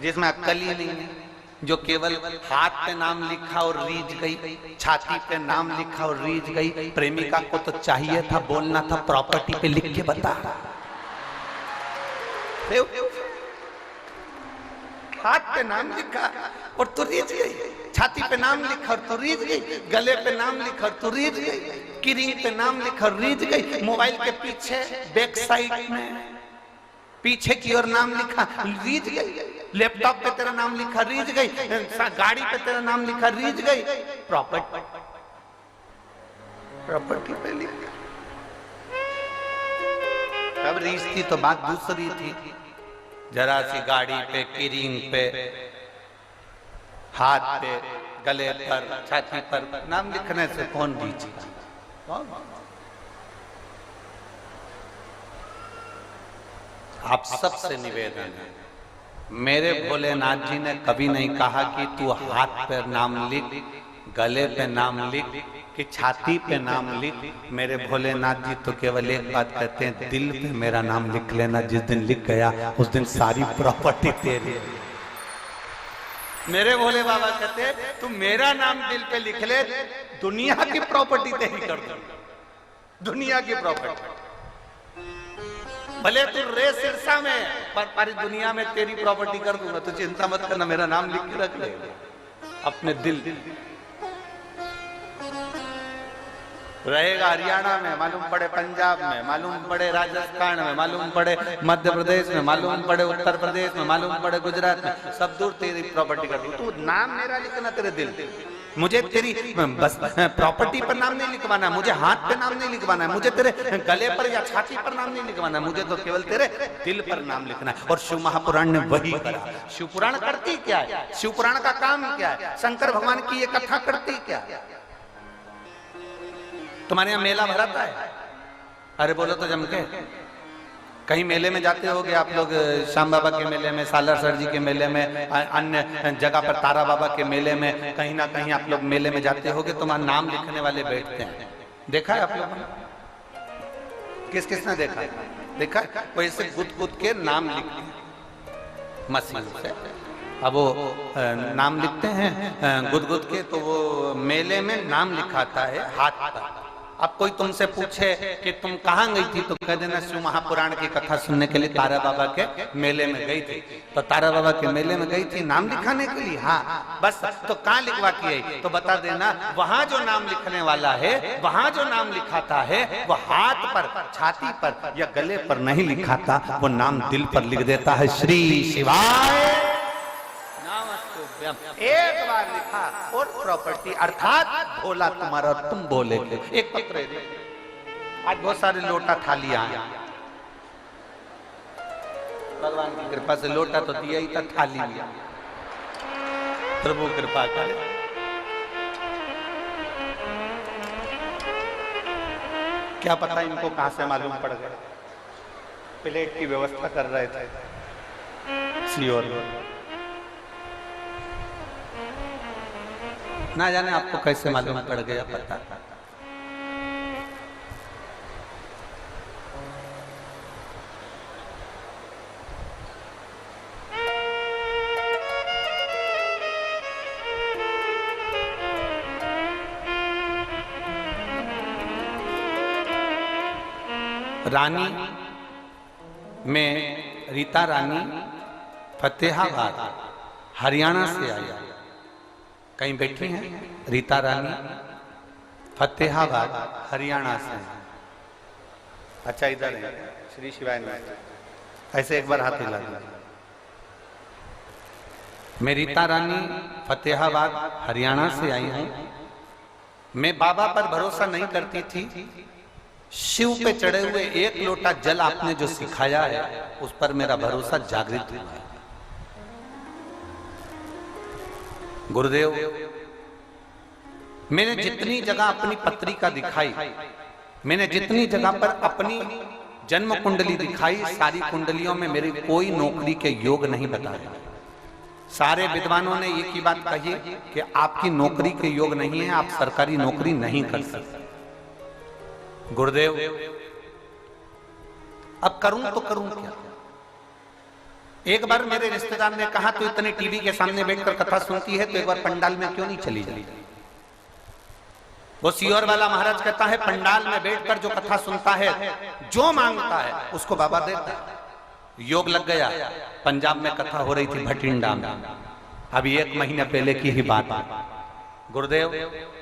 जिसमें अक्ल ही नहीं है, जो केवल हाथ पे नाम लिखा और रीझ गई, छाती पे नाम लिखा और रीझ गई। प्रेमिका को तो चाहिए था, बोलना था प्रॉपर्टी पे लिख के बता। हाथ पे नाम लिखा और तू रीझ गई, छाती पे नाम लिखा और तू रीझ गई, गले पे नाम लिखा और तू रीझ गई, की रिंग पे नाम लिखा और रीझ गई, मोबाइल के पीछे बैक साइड में पीछे की ओर नाम लिखा, रीझ गई, लैपटॉप पे तेरा नाम लिखा, रीझ गई, गाड़ी पे तेरा नाम लिखा, रीझ गई, प्रॉपर्टी पे लिख गई। अब रीझती तो बात दूसरी थी, जरा सी गाड़ी पे, किरिंग पे, हाथ पे, गले पर, छाती पर नाम लिखने से कौन रीझेगा? आप सबसे निवेदन है, मेरे भोलेनाथ जी ने कभी नहीं कहा कि तू हाथ पे नाम लिख, गले पे नाम लिख, कि छाती पे नाम लिख। मेरे भोलेनाथ जी तो केवल एक बात कहते हैं, दिल पे मेरा नाम लिख लेना, जिस दिन लिख गया उस दिन सारी प्रॉपर्टी तेरी है। मेरे भोले बाबा कहते हैं तू मेरा नाम दिल पे लिख ले, दुनिया की प्रॉपर्टी तेरी कर दूं, दुनिया की प्रॉपर्टी। भले तू रे सिरसा में, पर सारी दुनिया में तेरी प्रॉपर्टी कर दूंगा, तो चिंता मत करना, मेरा नाम लिख के रख ले अपने दिल। रहेगा हरियाणा में, मालूम पड़े पंजाब में, मालूम पड़े राजस्थान में, मालूम पड़े मध्य प्रदेश में, मालूम पड़े उत्तर प्रदेश में, मालूम पड़े गुजरात में, सब दूर तेरी प्रॉपर्टी कर दूं। तू नाम मेरा लिखना तेरे दिल, मुझे तेरी बस प्रॉपर्टी पर नाम नहीं लिखवाना, मुझे हाथ पे नाम नहीं लिखवाना है, मुझे तेरे गले पर या छाती पर नाम नहीं लिखवाना है, मुझे तो केवल तेरे दिल पर नाम लिखना है। और शिव महापुराण ने वही करा। शिव पुराण करती क्या है? शिव पुराण का काम क्या है? शंकर भगवान की ये कथा करती क्या है? तुम्हारे यहाँ मेला भराता है? अरे बोलो तो जम के। कहीं मेले में जाते होगे आप लोग, श्याम बाबा के मेले में, सालासर जी के मेले में, अन्य जगह पर तारा बाबा के मेले में, कहीं ना कहीं आप लोग मेले में जाते होगे, तुम्हारा नाम लिखने वाले बैठते हैं। देखा है आप लोगों ने? किस किसने देखा है? देखा है? वो ऐसे गुद के नाम लिखते हैं मशीन से। अब वो नाम लिखते हैं गुद के, तो वो मेले में नाम लिखाता है हाथ पर। अब कोई तुमसे पूछे कि तुम कहाँ गई थी, तो कह देना शिव महापुराण की कथा सुनने के लिए तारा बाबा के मेले में गई थी। तो तारा बाबा के मेले में गई थी नाम लिखाने के लिए? हाँ, बस। तो कहाँ लिखवा के आई? तो बता देना, वहां जो नाम लिखने वाला है, वहां जो नाम लिखाता है, वो हाथ पर, छाती पर या गले पर नहीं लिखाता, वो नाम दिल पर लिख देता है। श्री शिवाय एक बार लिखा और प्रॉपर्टी, अर्थात भोला तुम्हारा, तुम बोले थे। एक पत्र दे, आज बहुत सारे लोटा थालियां हैं, भगवान की कृपा से लोटा तो दिया ही था, थाली दिया, प्रभु कृपा करे। क्या पता इनको कहां से मालूम पड़ गया, प्लेट की व्यवस्था कर रहे थे सियोर, ना जाने आपको कैसे मालूम पड़ गया, पता। रानी में रीता रानी फतेहाबाद हरियाणा से आई। कहीं बैठी हैं रीता रानी, फतेहाबाद हरियाणा से। अच्छा, इधर है श्री शिवाय ने, ऐसे एक बार हाथ हिला दीजिए। मैं रीता रानी फतेहाबाद हरियाणा से आई हूँ। मैं बाबा पर भरोसा नहीं करती थी, शिव पे चढ़े हुए एक लोटा जल आपने जो सिखाया है उस पर मेरा भरोसा जागृत हुआ है। गुरुदेव, मैंने जितनी जगह अपनी पत्रिका दिखाई, मैंने जितनी जगह पर अपनी जन्म कुंडली दिखाई, सारी कुंडलियों में मेरी कोई नौकरी के योग नहीं बताए। सारे विद्वानों ने एक ही बात कही कि आपकी नौकरी के योग नहीं है, आप सरकारी नौकरी नहीं कर सकते। गुरुदेव, अब करूं तो करूं क्या? एक बार मेरे रिश्तेदार ने कहा, तो इतने टीवी के सामने बैठकर कथा सुनती है तो एक बार पंडाल में क्यों नहीं चली जाती? वो सीहोर वाला महाराज कहता है, पंडाल में बैठकर जो कथा सुनता है, जो मांगता है उसको बाबा देता है। योग लग गया। पंजाब में कथा हो रही थी भटिंडा में, अभी 1 महीने पहले की ही बात है। गुरुदेव,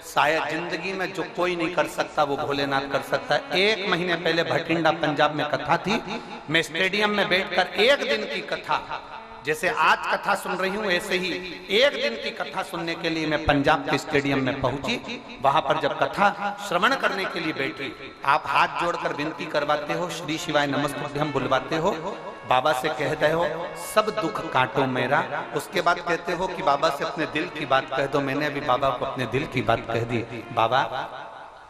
शायद जिंदगी में जो कोई नहीं कर सकता वो भोलेनाथ कर सकता है। 1 महीने पहले भटिंडा पंजाब में कथा थी। मैं स्टेडियम में बैठकर 1 दिन की कथा, जैसे आज कथा सुन रही हूं ऐसे ही 1 दिन की कथा सुनने के लिए मैं पंजाब के स्टेडियम में पहुंची। वहां पर जब कथा श्रवण करने के लिए बैठी, आप हाथ जोड़कर विनती करवाते हो, श्री शिवाय नमस्तुभ्यं बुलवाते हो, बाबा से कहते हो सब दुख काटो मेरा। उसके बाद कहते हो कि बाबा से अपने दिल की बात कह दो। मैंने अभी बाबा को अपने दिल की बात कह दी। बाबा,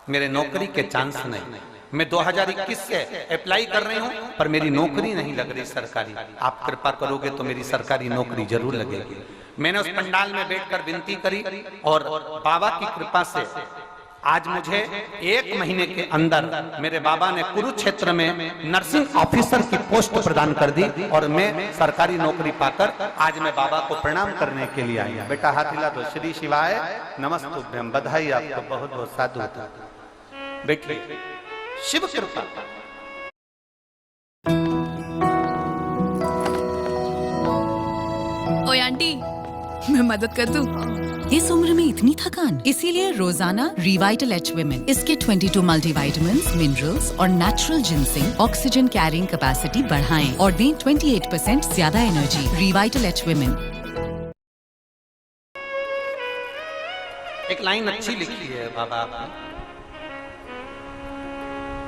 मेरे नौकरी के चांस नहीं, मैं 2021 से अप्लाई कर रही हूं पर मेरी नौकरी नहीं लग रही सरकारी। आप कृपा करोगे तो मेरी सरकारी नौकरी जरूर लगेगी। मैंने उस पंडाल में बैठकर विनती करी और बाबा की कृपा से आज मुझे 1 महीने के अंदर मेरे बाबा ने कुरुक्षेत्र में नर्सिंग ऑफिसर की पोस्ट प्रदान कर दी और मैं सरकारी नौकरी पाकर आज मैं बाबा को प्रणाम करने के लिए आई। बेटा हाथ हिला दो। श्री शिवाय नमस्तुभ्यं। बधाई आपको, बहुत बहुत साधु। बेटी, शिव कृपा। ओए आंटी, मैं मदद कर दूं? इस उम्र में इतनी थकान, इसीलिए रोजाना रिवाइटल एच विमेन। इसके 22 मल्टीविटामिन्स, मिनरल्स और natural ginseng oxygen carrying capacity बढ़ाएं और दें 28% ज्यादा एनर्जी। Revital H women. एक लाइन अच्छी लिखी है बाबा आपने,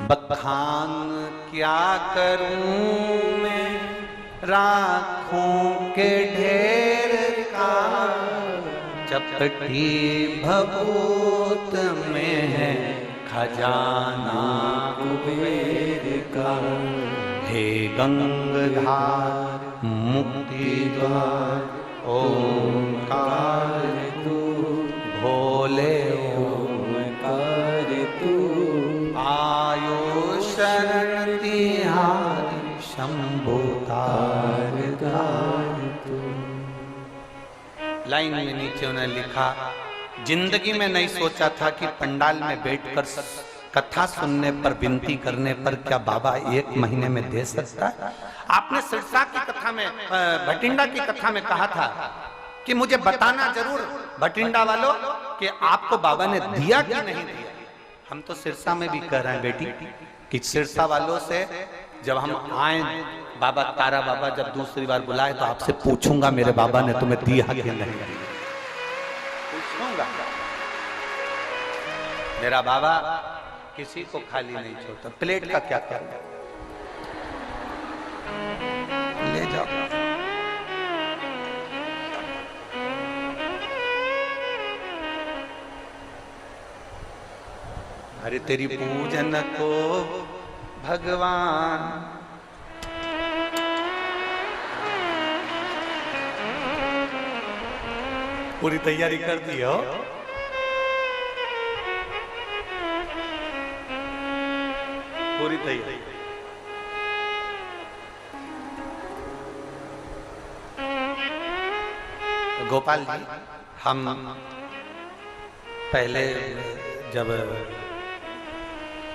बखान क्या करूं मैं राखों के ढेर का, चपटी भभूत में है खजाना कुबेर का। हे गंगाधार मुक्ति द्वार ओंकार तू, भोले ओंकार तू, आयो शरण तिहारी शंभो तार तार तू। लाइन में नीचे उन्होंने लिखा, जिंदगी में नहीं सोचा था कि पंडाल में बैठकर कथा सुनने पर, विनती करने पर क्या बाबा 1 महीने में दे सकता है। आपने सिरसा की कथा में, भटिंडा की कथा में कहा था कि मुझे बताना जरूर भटिंडा वालों कि आपको बाबा ने दिया कि नहीं दिया। हम तो सिरसा में भी कह रहे हैं बेटी कि सिरसा वालों से जब हम आए, बाबा तारा बाबा जब दूसरी बार बुलाए तो आपसे पूछूंगा मेरे बाबा ने तुम्हें दिया कि नहीं दिया, पूछूंगा। मेरा बाबा किसी को खाली नहीं छोड़ता। प्लेट का क्या करना, ले जाओ। अरे तेरी पूजन को भगवान, पूरी तैयारी कर दी हो? पूरी तैयारी। गोपाल जी, हम पहले जब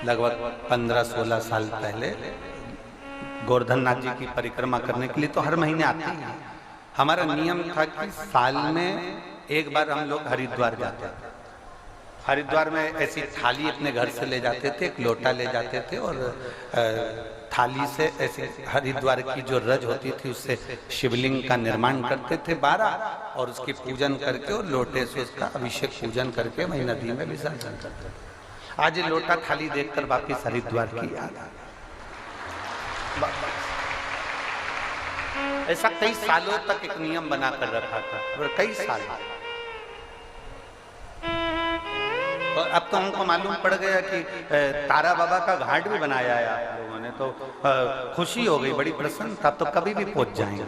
लगभग 15-16 साल पहले गोवर्धन नाथ जी की परिक्रमा करने के लिए तो हर महीने आते हैं। हमारा नियम था कि साल में एक बार हम लोग हरिद्वार जाते थे। हरिद्वार में ऐसी थाली अपने घर से ले जाते थे, एक लोटा ले जाते थे और थाली से ऐसे हरिद्वार की जो रज होती थी उससे शिवलिंग का निर्माण करते थे 12 और उसकी पूजन करके और लोटे से उसका अभिषेक पूजन करके वही नदी में विसर्जन करते थे। आज ये लोटा थाली देखकर वापिस हरिद्वार की याद आ गई। ऐसा कई सालों तक एक नियम बनाकर रखा था और कई साल, और अब तो हमको मालूम पड़ गया कि तारा बाबा का घाट भी बनाया है आप लोगों ने, तो खुशी हो गई, बड़ी प्रसन्नता। अब तो कभी भी पहुंच जाएंगे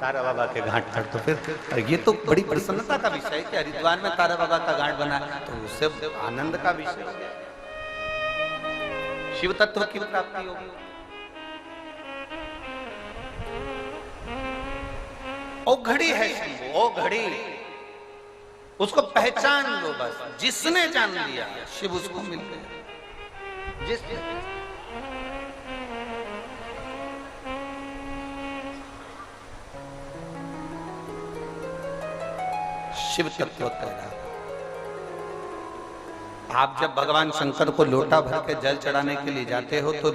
तारा बाबा के घाट पर, तो फिर ये तो बड़ी प्रसन्नता का विषय है कि हरिद्वार में तारा बाबा का घाट बना, तो उससे आनंद का विषय शिव तत्व की प्राप्ति होगी। ओ घड़ी है शंभू, ओ घड़ी, उसको पहचान लो बस। जिसने जान लिया शिव उसको मिल गया। जिसने शिव तत्व कह रहा। आप जब भगवान शंकर को लोटा भर के जल चढ़ाने के लिए जाते हो तो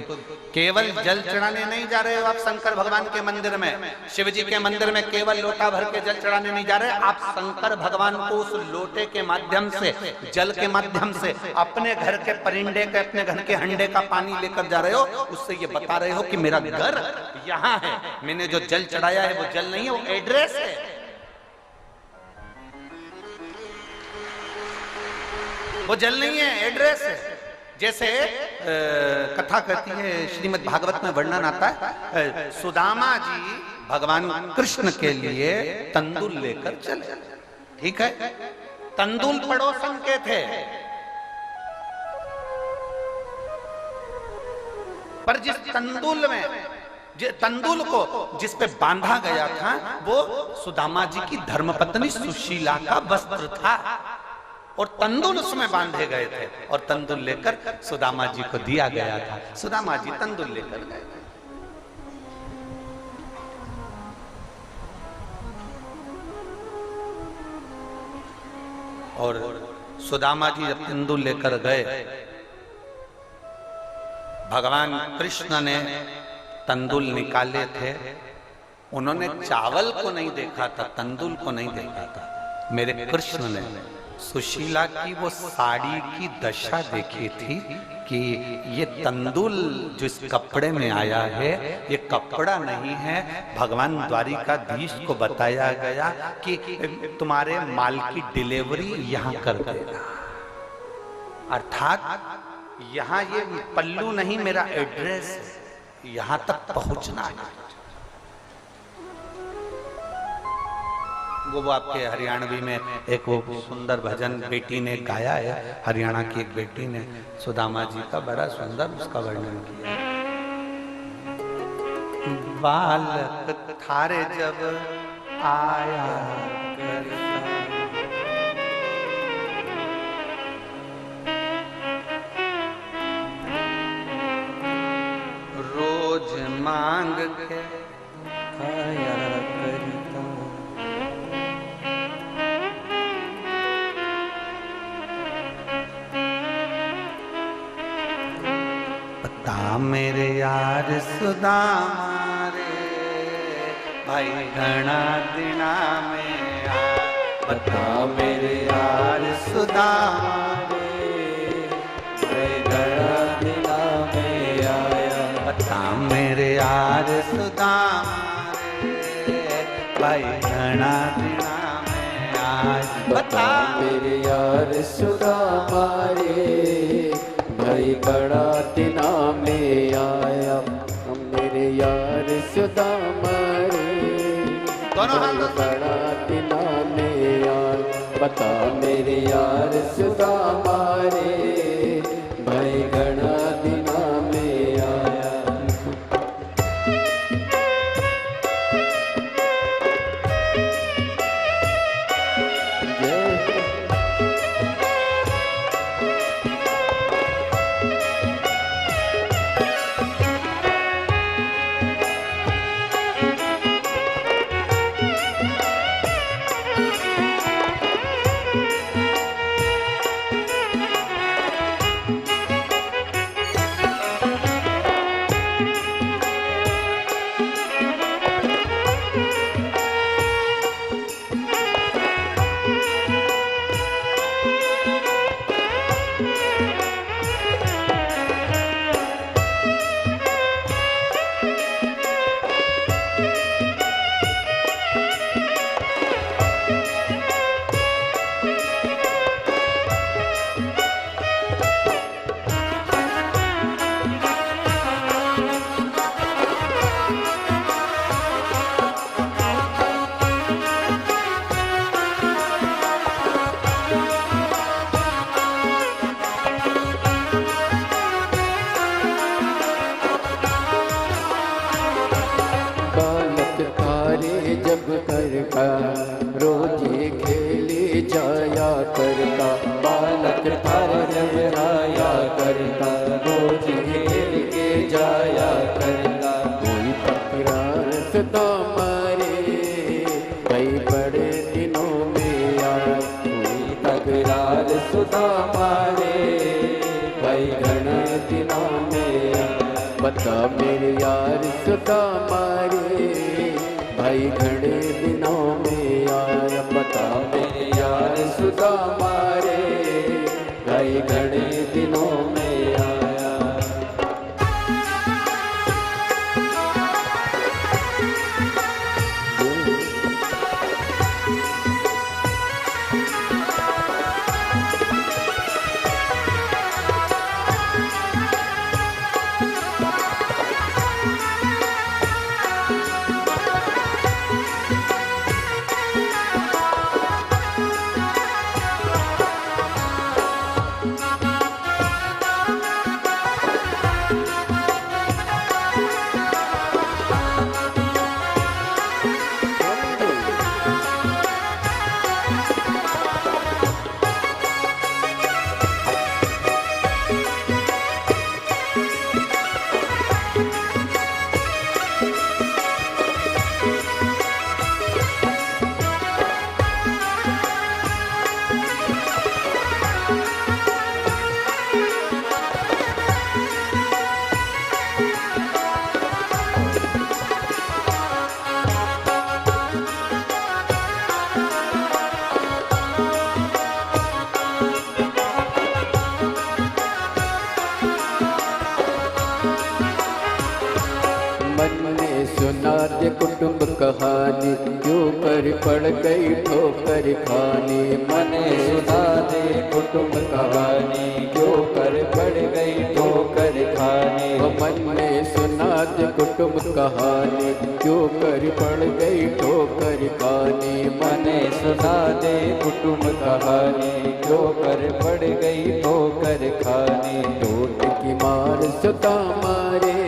केवल जल चढ़ाने नहीं जा रहे हो आप शंकर भगवान के मंदिर में, शिव जी के मंदिर में केवल लोटा भर के जल चढ़ाने नहीं जा रहे, आप शंकर भगवान को उस लोटे के माध्यम से, जल के माध्यम से अपने घर के परिंदे के, अपने घर के हंडे का पानी लेकर जा रहे हो। उससे ये बता रहे हो कि मेरा घर यहाँ है, मैंने जो जल चढ़ाया है वो जल नहीं है, वो एड्रेस है। वो जल नहीं है, एड्रेस है। जैसे कथा कहती है, श्रीमद् भागवत में वर्णन आता है, सुदामा जी भगवान कृष्ण के लिए तंदूल लेकर चले। ठीक है, तंदूल पड़ोसन के थे, पर जिस तंदूल में, तंदूल को जिस पे बांधा गया था वो सुदामा जी की धर्मपत्नी सुशीला का वस्त्र था, और तंदूल उसमें बांधे गए थे, और तंदूल लेकर सुदामा जी को दिया गया था। सुदामा जी तंदूल लेकर गए थे। और सुदामा जी जब तंदूल लेकर गए, भगवान कृष्ण ने तंदूल निकाले थे, उन्होंने चावल को नहीं देखा था, तंदूल को नहीं देखा था। मेरे कृष्ण ने सुशीला की वो साड़ी की दशा देखी थी कि ये तंदूल जो इस कपड़े में आया है ये कपड़ा नहीं है। भगवान द्वारिकाधीश को बताया गया कि तुम्हारे माल की डिलीवरी यहाँ कर देगा, अर्थात यहाँ ये पल्लू नहीं, मेरा एड्रेस है, यहाँ तक पहुँचना है। वो आपके हरियाणवी में एक वो सुंदर भजन बेटी ने गाया है, हरियाणा की एक बेटी ने सुदामा जी का बड़ा सुंदर उसका वर्णन किया। बालक थारे जब आया रोज मांग के खाया करता, मेरे यार सुदामा रे भाई घना दिना में आ, बता मेरे यार सुदामा रे भाई घना दिना में आया, बता मेरे यार सुदामा रे भाई घना दिना में आया, बता मेरे यार सुदामा रे भाई बड़ा दिना में आया, मेरे यार सुदामा रे बड़ा दिना में आया, बता मेरे यार सुदामा रे भाई घना दिना में आया। खेली जाया करता, बालक था जब आया करता, रोज खेल के जाया करता। कोई तकरार सदा मारे, भाई बड़े दिनों में आया। कोई तकरार सदा मारे, भाई घने दिनों में आया। बता मेरे यार सदा मारे, भाई घने दिनों में आया। बता मेरे यार सदा मारे, भाई घने दिनों में आया। सुना दे कुटुंब कहानी, क्यों कर पड़ गई ठोकर खानी। मने सुना दे कुटुंब कहानी, क्यों कर पड़ गई ठोकर खानी। मन में सुना दे कुटुंब कहानी, क्यों कर पड़ गई ठोकर खानी। मने सुना दे कुटुंब कहानी, क्यों कर पड़ गई ठोकर खानी। टोट की मार सदा मारे,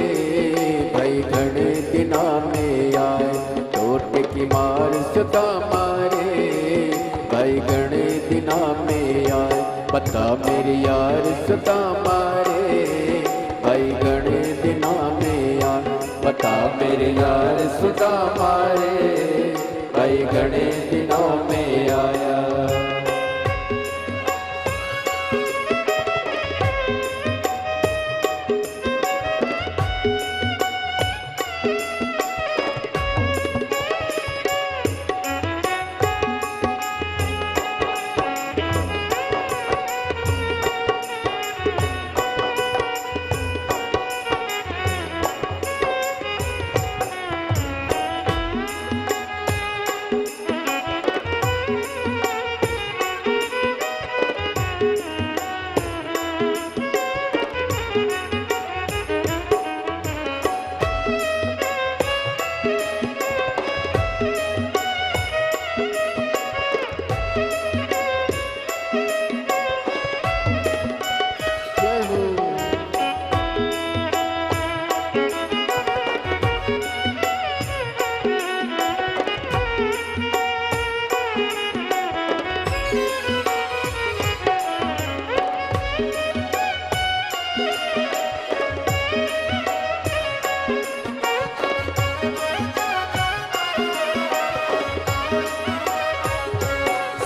भाई घने दिना में आए। टोट की मार सदा मारे, भाई घने दिना में आए। पता मेरे यार सदा मारे, भाई घने दिना में आए। पता मेरे यार सदा मारे, भाई घने दिनों में आया।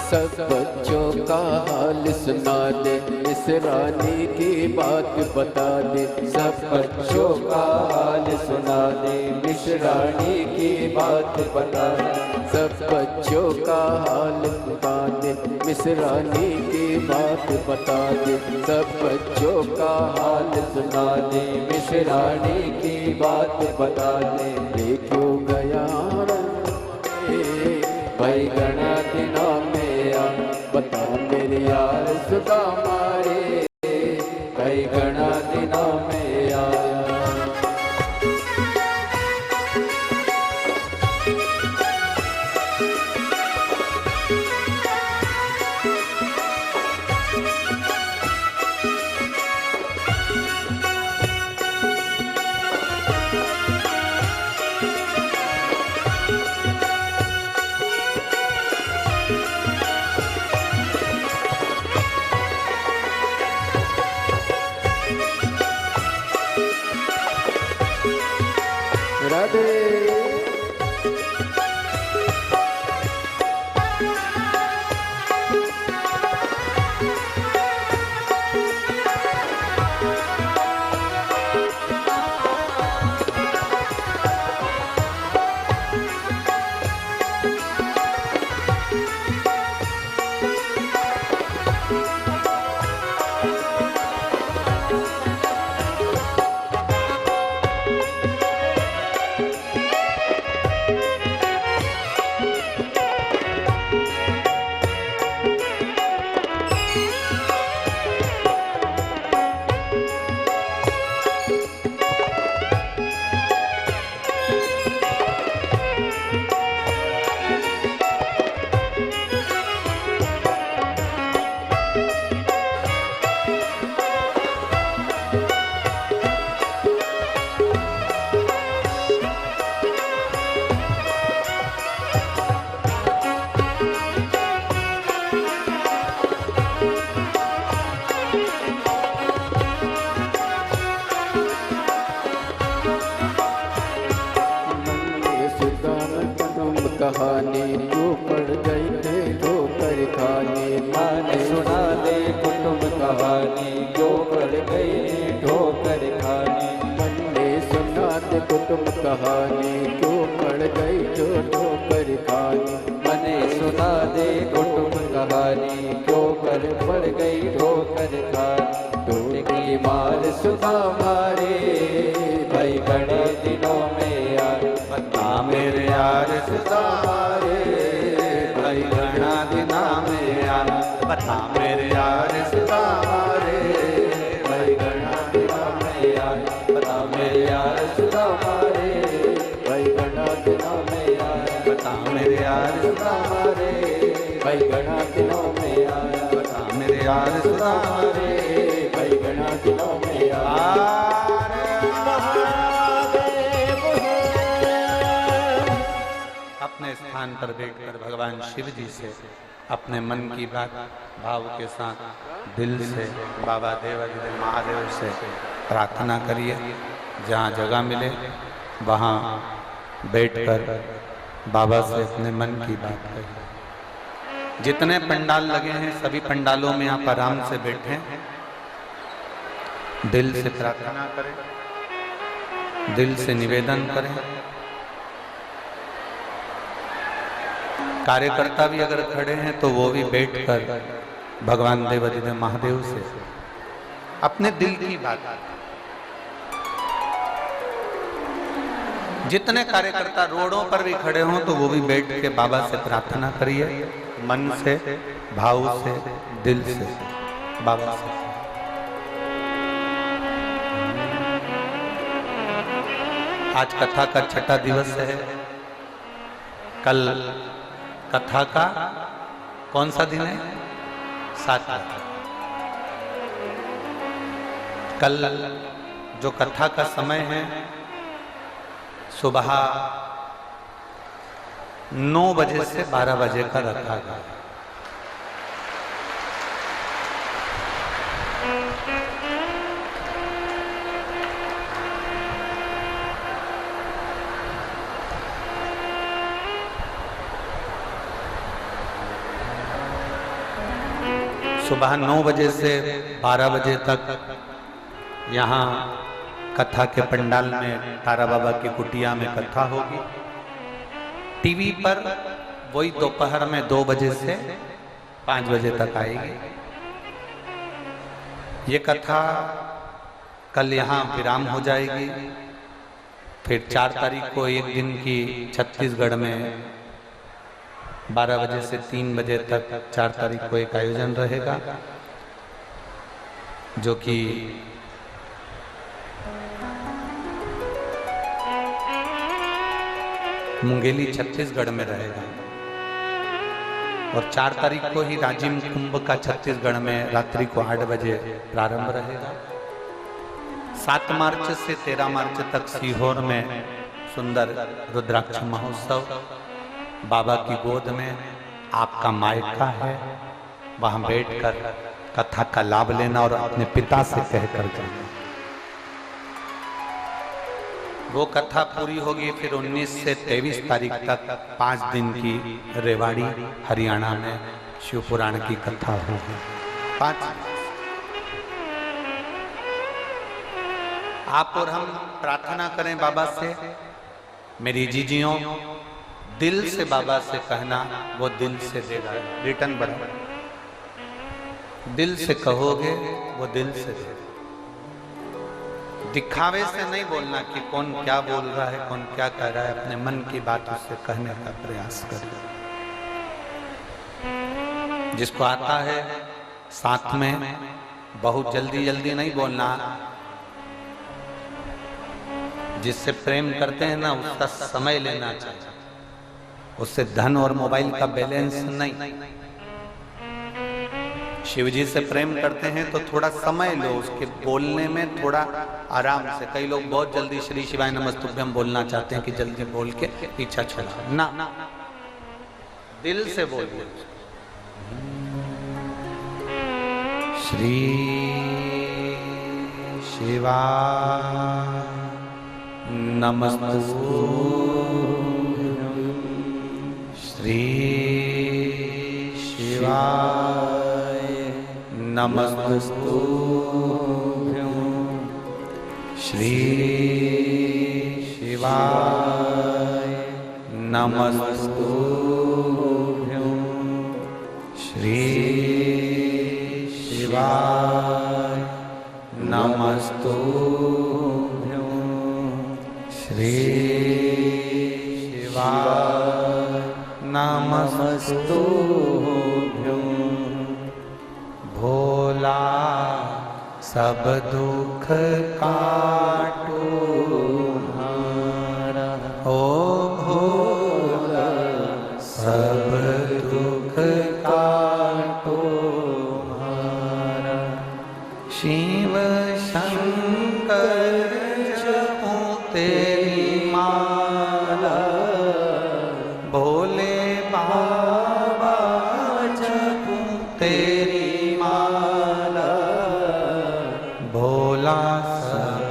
सब बच्चों का हाल सुना दे, इस रानी की बात बता दे। सब बच्चों का हाल सुना दे, इस रानी की बात बता दे। सब बच्चों का हाल बता दे, इस रानी की बात बता दे। सब बच्चों का हाल सुना दे, इस रानी की बात बता दे। ये क्यों गया भाई घना दिनों में आ। बता मेरे यार सदा मारे, भाई घना दिनों में आया। कहानी क्यों पड़ गई थे ठोकर खानी। माने सुना दे कुटुंब कहानी क्यों पड़ गई ठोकर खानी। मन्ने सुना दे कुटुंब कहानी क्यों पड़ गई ठोकर खानी। मने सुना दे कुटुंब कहानी क्यों पड़ गई ठोकर खानी। टूटी मार सुना मारे भाई बड़े दिनों में यार। बता मेरे यार सुना मारे भाई घना दिना में यार। बता मेरे यार सुना मारे भाई घना दिना में यार। बता मेरे यार सुना मारे भाई घना दिना में यार। बता मेरे यार सुना मारे भाई घना दिनों में यार। बता मेरे यार सुना मारे भाई घना दिनों में यार। अपने स्थान पर बैठकर भगवान शिव जी से अपने मन की बात भाव के साथ दिल से बाबा देवाधिदेव महादेव से प्रार्थना करिए। जहाँ जगह मिले वहाँ बैठकर बाबा से अपने मन की बात करिए। जितने पंडाल लगे हैं सभी पंडालों में आप आराम से बैठें, दिल से प्रार्थना करें, दिल से निवेदन करें। कार्यकर्ता भी अगर खड़े हैं तो वो भी बैठकर भगवान देवाधिदेव महादेव से अपने दिल की बात। जितने कार्यकर्ता रोडों पर भी खड़े हों तो वो भी बैठ के बाबा से प्रार्थना करिए, मन से, भाव से, दिल से बाबा से। आज कथा का छठा दिवस है। कल कथा का कौन सा दिन है? 7। कल जो कथा का समय है सुबह 9 बजे से 12 बजे का रखा गया। सुबह 9 बजे से 12 बजे तक यहाँ कथा के पंडाल में तारा बाबा की कुटिया में कथा होगी। टीवी पर वही दोपहर में 2 बजे से 5 बजे तक आएगी। ये कथा कल यहाँ विराम हो जाएगी। फिर 4 तारीख को एक दिन की छत्तीसगढ़ में 12 बजे से 3 बजे तक 4 तारीख को एक आयोजन रहेगा, जो कि मुंगेली छत्तीसगढ़ में रहेगा। और 4 तारीख को ही राजिम कुंभ का छत्तीसगढ़ में रात्रि को 8 बजे प्रारंभ रहेगा। 7 मार्च से 13 मार्च तक सीहोर में सुंदर रुद्राक्ष महोत्सव बाबा की गोद में आपका मायका है, वहां बैठकर कथा का लाभ लेना और अपने पिता से कहकर जाना। वो कथा पूरी होगी। फिर 19 से 23 तारीख तक 5 दिन की रेवाड़ी हरियाणा में शिव पुराण की कथा होगी। 5 आप और हम प्रार्थना करें बाबा से। मेरी जीजियों, दिल से बाबा से कहना, वो दिल से देगा। रिटर्न बढ़ा, दिल से कहोगे वो दिल से देगा। दिखावे से नहीं बोलना कि कौन क्या बोल रहा है, कौन क्या कह रहा है। अपने मन की बात उससे कहने का प्रयास करें। जिसको आता है साथ में बहुत जल्दी जल्दी नहीं बोलना। जिससे प्रेम करते हैं ना, उसका समय लेना चाहिए। उससे धन और मोबाइल का बैलेंस नहीं। शिव जी से प्रेम करते हैं तो थोड़ा समय लो, उसके बोलने में थोड़ा आराम से। कई लोग बहुत जल्दी श्री शिवाय नमस्तुभ्यम बोलना चाहते हैं कि जल्दी बोल के पीछा छोड़ा ना, दिल से बोलिए। श्री शिवा नमस्तुभ्यम श्री शिवाय नमस्तुभ्यं श्री शिवाय नमस्तुभ्यं श्री शिवाय नमस्तुभ्यं श्री शिवाय नमस्तुभ्यं भोला सब दुख काटो हमारा, ओ भोला सब दुख काटो हमारा। शिव शंकर जपो तेरी माला, भोले बाबा जपो तेरी माला, भोला सब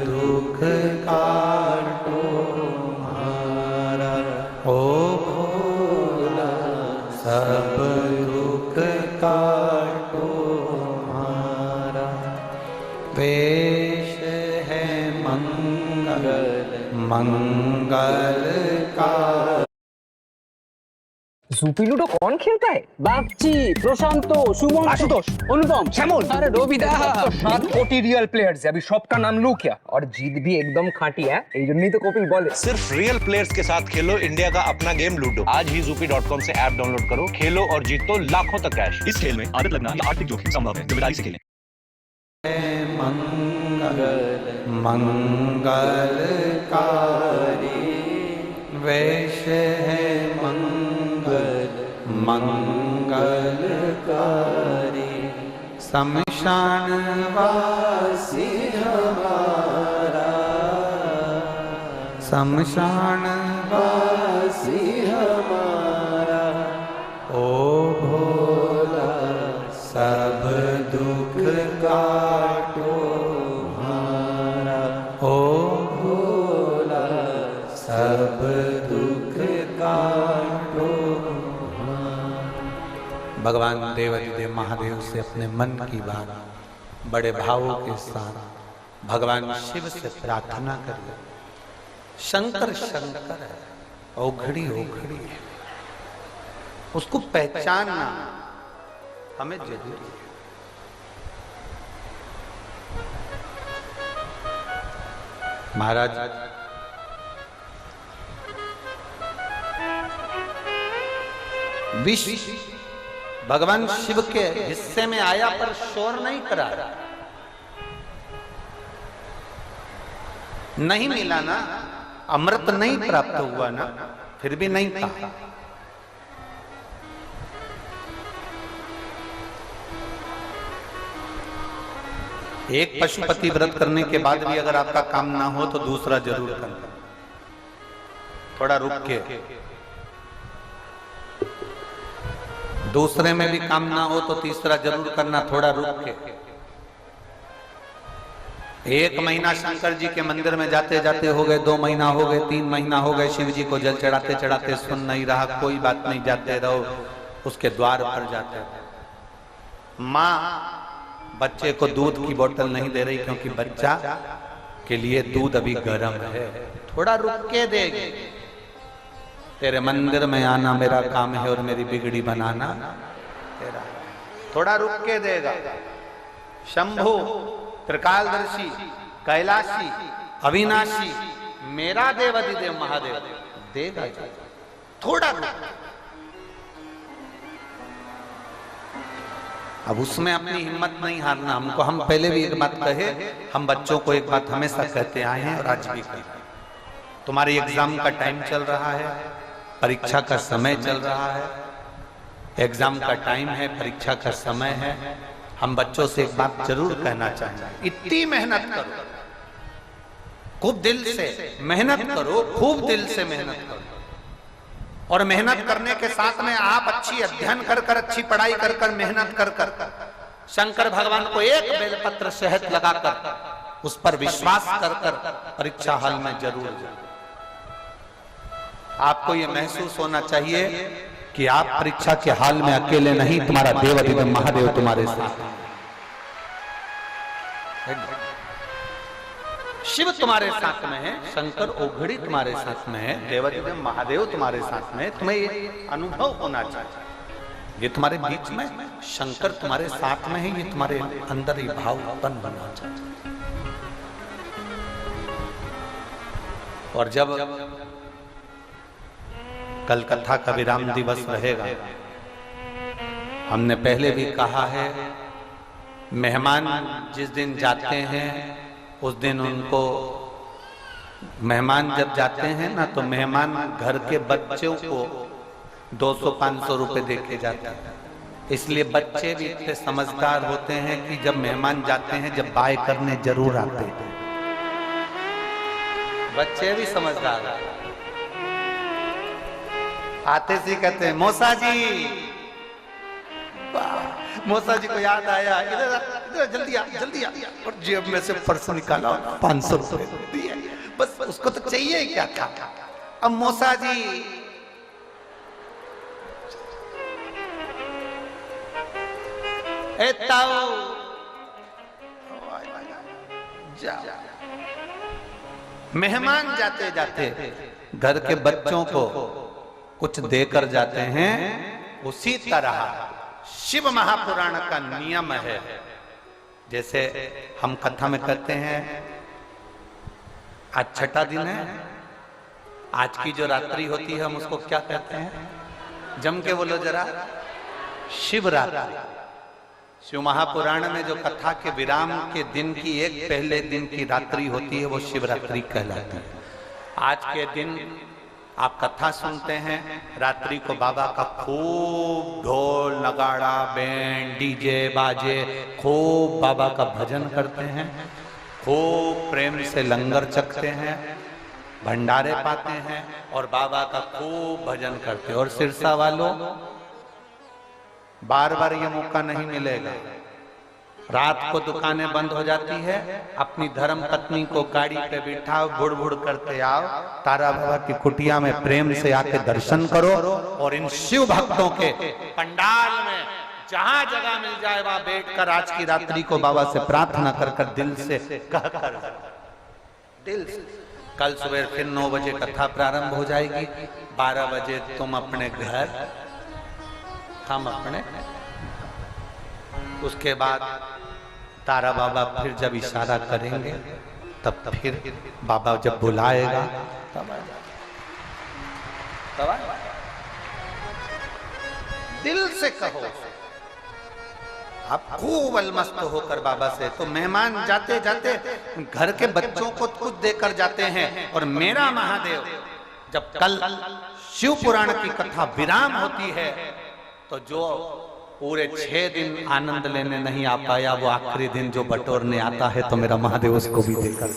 दुख काटो हमारा, ओ भोला सब दुख काटो हमारा। वेश है मंगल मंगल का। সুপি লুডো कौन खेलता है? বাগচি, প্রশান্ত, সুমন, आशुतोष, अनुपम, श्यामल, अरे रोबिदा, 7 कोटी रियल प्लेयर्स है, अभी सबका नाम लू क्या? और जीत भी एकदम खाटी है, এই জন্যই তো কপিল বলে सिर्फ रियल प्लेयर्स के साथ खेलो इंडिया का अपना गेम लूडो। आज ही zupi.com से ऐप डाउनलोड करो, खेलो और जीतो लाखों तक कैश। इस खेल में आदत लगना या आर्थिक जोखिम संभव है, जिम्मेदारी से खेलें। मंगल मंगलकारी, वैश है मंगल मंगलकारी। शमशान वासी हमारा, शमशान वासी हमारा, ओ भोला सब दुख काटो हमारा, ओ भोला सब दुख काटो हमारा। भगवान देवाधिदेव महादेव से अपने मन की बात बड़े भावों के साथ भगवान शिव से प्रार्थना करिए। शंकर शंकर है, औघड़ी औघड़ी है, उसको पहचानना हमें जरूरी है। महाराज विष भगवान शिव के हिस्से में आया पर शोर नहीं करा, नहीं मिला ना, अमृत नहीं प्राप्त हुआ ना, फिर भी नहीं कहा। एक पशुपति व्रत करने के बाद भी अगर आपका काम ना हो तो दूसरा जरूर करना, थोड़ा रुक के। दूसरे में भी काम ना हो तो तीसरा जरूर करना, थोड़ा रुक के। 1 महीना शंकर जी के मंदिर में जाते जाते हो गए, 2 महीना हो गए, 3 महीना हो गए, शिव जी को जल चढ़ाते चढ़ाते सुन नहीं रहा, कोई बात नहीं, जाते रहो, उसके द्वार पर जाते। माँ बच्चे को दूध की बोतल नहीं दे रही क्योंकि बच्चा के लिए दूध अभी गर्म है, थोड़ा रुक के देगी। तेरे मंदिर में आना मेरा काम है और मेरी बिगड़ी बनाना तेरा, थोड़ा रुक के देगा। शंभु, त्रिकालदर्शी, कैलाशी, अविनाशी, मेरा देव अधिदेव महादेव देगा, थोड़ा रुक। अब उसमें अपनी हिम्मत नहीं हारना हमको। हम पहले भी एक बात कहे, हम बच्चों को एक बात हमेशा कहते आए हैं और आज भी कहते हैं, तुम्हारे एग्जाम का टाइम चल रहा है, परीक्षा का समय चल रहा है, एग्जाम का टाइम है, परीक्षा का समय है। हम बच्चों से एक बात जरूर कहना चाहेंगे, इतनी मेहनत करो, खूब दिल से मेहनत करो, खूब दिल से मेहनत करो। और मेहनत करने के साथ में आप अच्छी अध्ययन कर कर, अच्छी पढ़ाई कर कर, मेहनत कर कर शंकर भगवान को एक बेलपत्र शहद लगाकर उस पर विश्वास कर कर परीक्षा हॉल में जरूर जाए। आपको ये महसूस होना चाहिए कि आप परीक्षा के हाल में अकेले नहीं, तुम्हारा देवाधिदेव महादेव तुम्हारे साथ है। शिव तुम्हारे साथ में है, शंकर ओघड़ी तुम्हारे साथ में है, देवाधिदेव महादेव तुम्हारे साथ में है। तुम्हें ये अनुभव होना चाहिए, ये तुम्हारे बीच में शंकर तुम्हारे साथ में है, ये तुम्हारे अंदर ही भाव उत्पन्न होना चाहिए। और जब कल कथा का विराम दिवस रहेगा, हमने पहले भी कहा है, मेहमान जिस दिन जाते हैं उस दिन उनको, मेहमान जब जाते हैं ना तो मेहमान घर के बच्चों को 200-500 रुपए दे के जाते हैं। इसलिए बच्चे भी इतने समझदार होते हैं कि जब मेहमान जाते हैं, जब बाय करने जरूर आते हैं। बच्चे भी समझदार आते से कहते हैं मौसा जी, मौसा जी को याद आया, इधर जल्दी आ जल्दी आ, और जेब में से पर्स निकाला, 500 रुपए दिए। बस उसको तो चाहिए क्या था। अब मौसा जी मेहमान जाते जाते घर के बच्चों को कुछ देकर जाते हैं, उसी तरह शिव महापुराण का नियम है। जैसे हम कथा में कहते हैं, आज छठा दिन है, आज की जो रात्रि होती है हम उसको क्या कहते हैं, जम के बोलो जरा, शिवरात्रि। शिव महापुराण में जो कथा के विराम के दिन की एक पहले दिन की रात्रि होती है वो शिवरात्रि कहलाती है। आज के दिन आप कथा सुनते हैं, रात्रि को बाबा का खूब ढोल नगाड़ा बैंड डीजे बाजे, खूब बाबा का भजन करते हैं, खूब प्रेम से लंगर चखते हैं, भंडारे पाते हैं और बाबा का खूब भजन करते हैं। और सिरसा वालों, बार बार ये मौका नहीं मिलेगा। रात को दुकानें बंद हो जाती है, अपनी धर्म पत्नी को गाड़ी पे बिठाओ, बुड़ बुड़ करते आओ, तारा बाबा की कुटिया में प्रेम से आके दर्शन करो और इन शिव भक्तों के पंडाल में जहां जगह मिल जाए वहां बैठकर आज की रात्रि को बाबा से प्रार्थना कर कर दिल से कहकर, दिल से। कल सुबह फिर 9 बजे कथा प्रारंभ हो जाएगी, 12 बजे तुम अपने घर, हम अपने। उसके बाद तारा बाबा फिर जब इशारा करेंगे तब फिर बाबा जब बुलाएगा तब दिल से कहो। आप खूब अलमस्त होकर बाबा से, तो मेहमान जाते जाते घर के बच्चों को कुछ देकर जाते हैं। और मेरा महादेव जब कल शिव पुराण की कथा विराम होती है तो जो पूरे 6 दिन आनंद लेने नहीं आ पाया, वो आखिरी दिन जो बटोरने आता है तो मेरा महादेव उसको भी देकर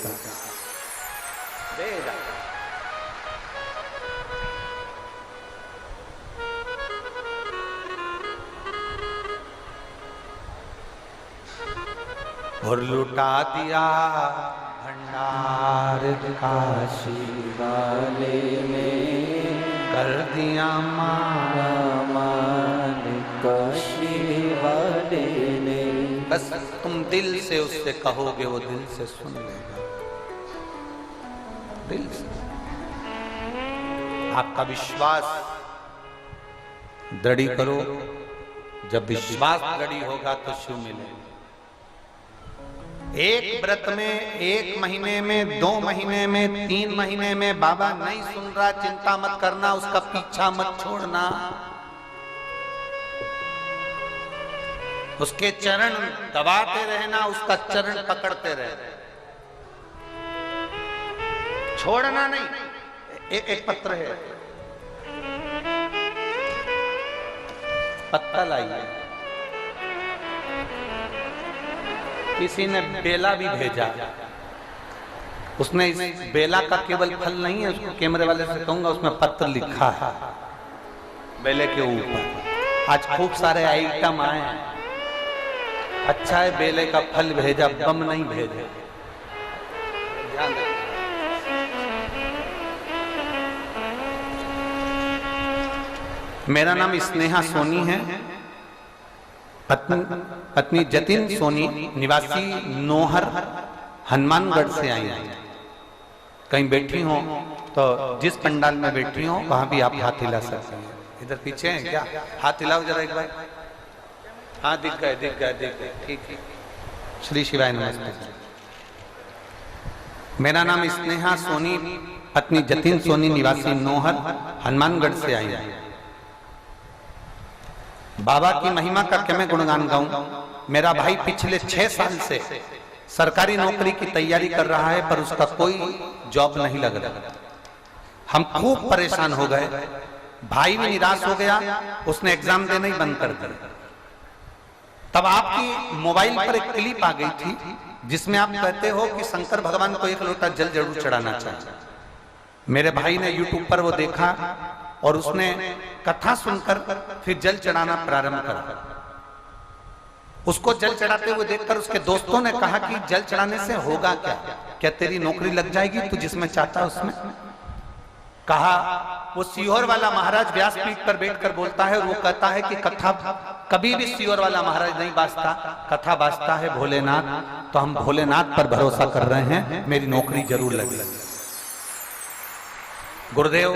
और लुटा दिया भंडार काशी वाले ने, कर दिया मारा मान काशी वाले ने। बस तुम दिल से उससे कहोगे, वो दिल से सुन लेगा, दिल से। आपका विश्वास दृढ़ करो, जब विश्वास दृढ़ होगा तो शिव मिलेगा। एक व्रत में, 1 महीने में, 2 महीने में, 3 महीने में बाबा नहीं सुन रहा, चिंता मत करना, उसका पीछा मत छोड़ना, उसके चरण दबाते रहना, उसका चरण पकड़ते रहना, छोड़ना नहीं। एक पत्र है, पत्ता लाइए। किसी ने बेला भी भेजा, उसने इस बेला का केवल फल नहीं है, उसको कैमरे वाले से कहूंगा, उसमें पत्र लिखा है बेले के ऊपर। आज खूब सारे आइटम आए, अच्छा है बेले का फल भेजा, बम नहीं भेजे। मेरा नाम स्नेहा सोनी है, पत्नी जतिन सोनी, निवासी नोहर हनुमानगढ़ से आई हैं। कहीं बैठी हो तो जिस पंडाल में बैठी हो वहां भी आप हाथ हिला सकते हैं। इधर पीछे हैं क्या? हाथ हिलाओ जरा एक बार। हाँ दिख गए, दिख गए, दिख गए, ठीक है। श्री शिवाय नमस्ते। मेरा नाम स्नेहा सोनी, पत्नी जतिन सोनी, निवासी नोहर हनुमानगढ़ से आई है। बाबा की महिमा का क्या मैं गुणगान गाऊं? मेरा भाई पिछले 6 साल से सरकारी नौकरी की तैयारी कर रहा है, पर उसका कोई जॉब नहीं लग रहा। हम खूब परेशान हो गए, भाई भी निराश हो गया, उसने एग्जाम देना ही बंद कर दिया। तब आपकी मोबाइल पर एक क्लिप आ गई थी जिसमें आप कहते हो कि शंकर भगवान को एक लोटा जल जरूर चढ़ाना चाहिए। मेरे भाई ने यूट्यूब पर वो देखा और उसने कथा सुनकर फिर जल चढ़ाना प्रारंभ करा। उसको जल चढ़ाते हुए देखकर उसके दोस्तों ने कहा कि जल चढ़ाने से होगा क्या? क्या तेरी नौकरी लग जाएगी तू जिसमें चाहता है उसमें? कहा वो सीहोर वाला महाराज व्यासपीठ पर बैठकर बोलता है और वो कहता है कि कथा कभी भी सीहोर वाला महाराज नहीं बाजता, कथा बाजता है भोलेनाथ। तो हम भोलेनाथ पर भरोसा कर रहे हैं, मेरी नौकरी जरूर लगेगी। गुरुदेव,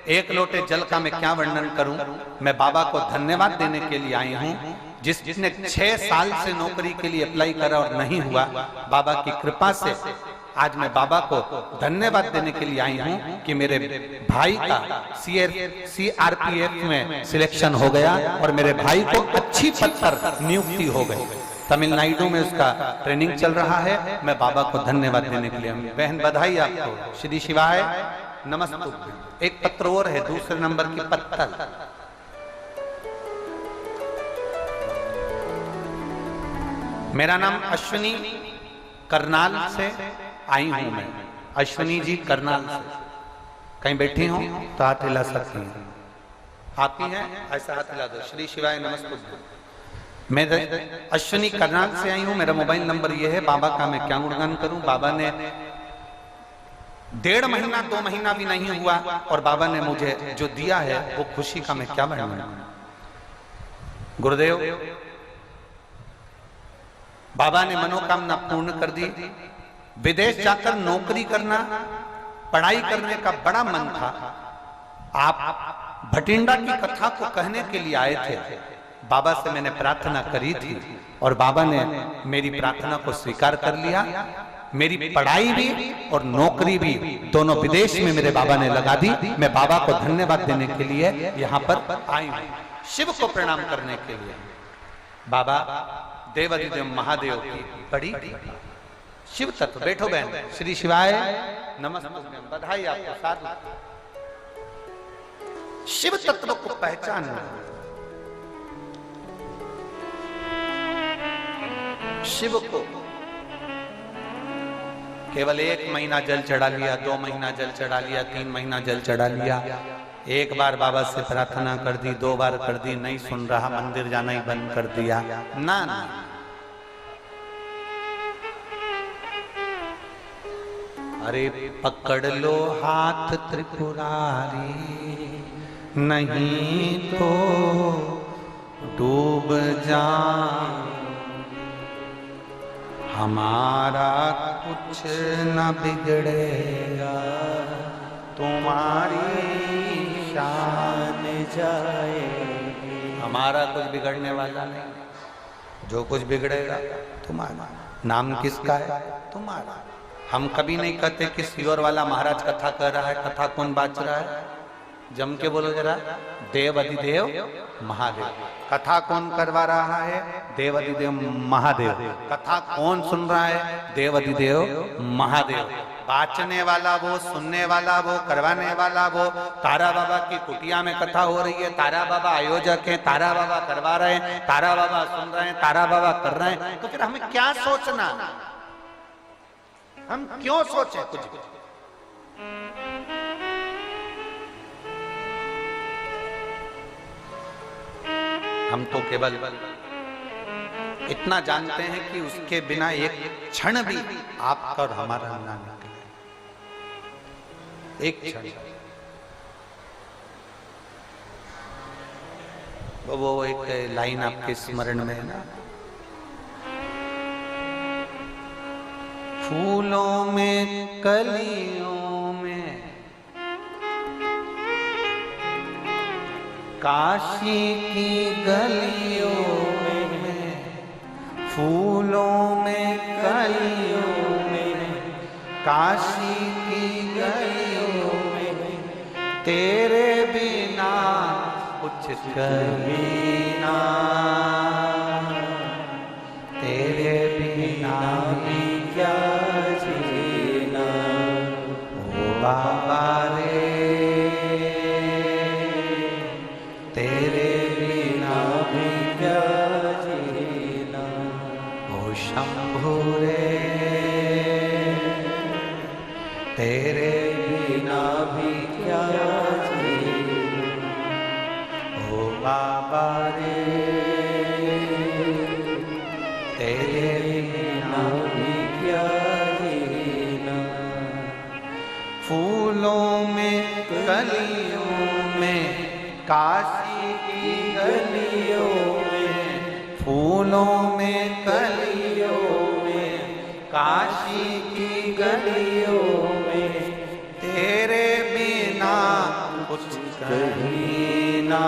एक लोटे जल का मैं क्या वर्णन करूं? मैं बाबा को धन्यवाद देने के लिए आई हूं, जिसने 6 साल से नौकरी के लिए अप्लाई करा और नहीं हुआ। बाबा की कृपा से आज मैं बाबा को धन्यवाद देने के लिए आई हूं कि मेरे भाई का CRPF में सिलेक्शन हो गया और मेरे भाई को अच्छी पद पर नियुक्ति हो गई। तमिलनाडु में उसका ट्रेनिंग चल रहा है। मैं बाबा को धन्यवाद देने के लिए। बहन बधाई आपको। श्री शिवाय नमस्ते। एक पत्र और है, दूसरे नंबर की पत्तल। मेरा नाम अश्विनी, करनाल से आई हूं मैं। अश्विनी जी करनाल से कहीं बैठी हो तो हाथ हिला सकती हैं। आप ही हैं, ऐसा हाथ हिला दो। श्री शिवाय नमस्ते। मैं अश्विनी करनाल से आई हूं। मेरा मोबाइल नंबर ये है। बाबा का मैं क्या गुणगान करूं? बाबा ने 1.5 महीना 2 महीना भी नहीं हुआ और बाबा ने मुझे जो दिया है वो खुशी का मैं क्या वर्णन करूं? गुरुदेव, बाबा ने मनोकामना पूर्ण कर दी। विदेश जाकर नौकरी करना, पढ़ाई करने का बड़ा मन था। आप भटिंडा की कथा को कहने के लिए आए थे। बाबा से मैंने प्रार्थना करी थी और बाबा ने मेरी प्रार्थना को स्वीकार कर लिया। मेरी पढ़ाई भी और नौकरी भी दोनों विदेश में मेरे बाबा ने लगा दी। मैं बाबा को धन्यवाद देने के लिए यहाँ पर आई हूँ, शिव को प्रणाम करने के लिए। बाबा देवाधिदेव महादेव की बड़ी शिव तत्व। बैठो बहन। श्री शिवाय नमस्ते। बधाई आपको। साधु शिव तत्व को पहचानना। शिव को केवल 1 महीना जल चढ़ा लिया, 2 महीना जल चढ़ा लिया, 3 महीना जल चढ़ा लिया, एक बार बाबा से प्रार्थना कर दी, 2 बार कर दी, नहीं सुन रहा, मंदिर जाना ही बंद कर दिया। ना ना, अरे पकड़ लो हाथ त्रिपुरारी, नहीं तो डूब जा। हमारा कुछ न बिगड़ेगा, तुम्हारी शान जाएगी। हमारा कुछ बिगड़ने वाला नहीं, जो कुछ बिगड़ेगा तुम्हारा। नाम किसका है? तुम्हारा। हम कभी नहीं कहते कि सीहोर वाला महाराज कथा कर रहा है। कथा कौन बाच रहा है? जम के बोलो जरा। देव अधिदेव महादेव। कथा कौन करवा रहा है? देव अधिदेव महादेव। कथा कौन सुन रहा है? देव अधिदेव महादेव। बाचने वाला वो, सुनने वाला वो, करवाने वाला वो। तारा बाबा की कुटिया में कथा हो रही है, तारा बाबा आयोजक हैं, तारा बाबा करवा रहे हैं, तारा बाबा सुन रहे हैं, तारा बाबा कर रहे हैं, तो फिर हमें क्या सोचना? हम क्यों सोचें कुछ? हम तो केवल इतना जानते हैं कि उसके बिना एक क्षण भी आपका और हमारा ना निकले। एक क्षण। तो वो एक लाइन आपके स्मरण में है ना, फूलों में कलियों में काशी की गलियों में, फूलों में कलियों में काशी की गलियों में, तेरे बिना कुछ कभी ना, तेरे बिना भी क्या जीना, ओ बाबा रे तेरे बिना भी क्या जीना, ओ शंभू रे तेरे बिना भी क्या जीना, ओ बाबा रे तेरे बिना भी क्या जीना, फूलों में कलियों में काशी की गलियों में, फूलों में कलियों में काशी की गलियों में, तेरे बिना कुछ कहीं ना,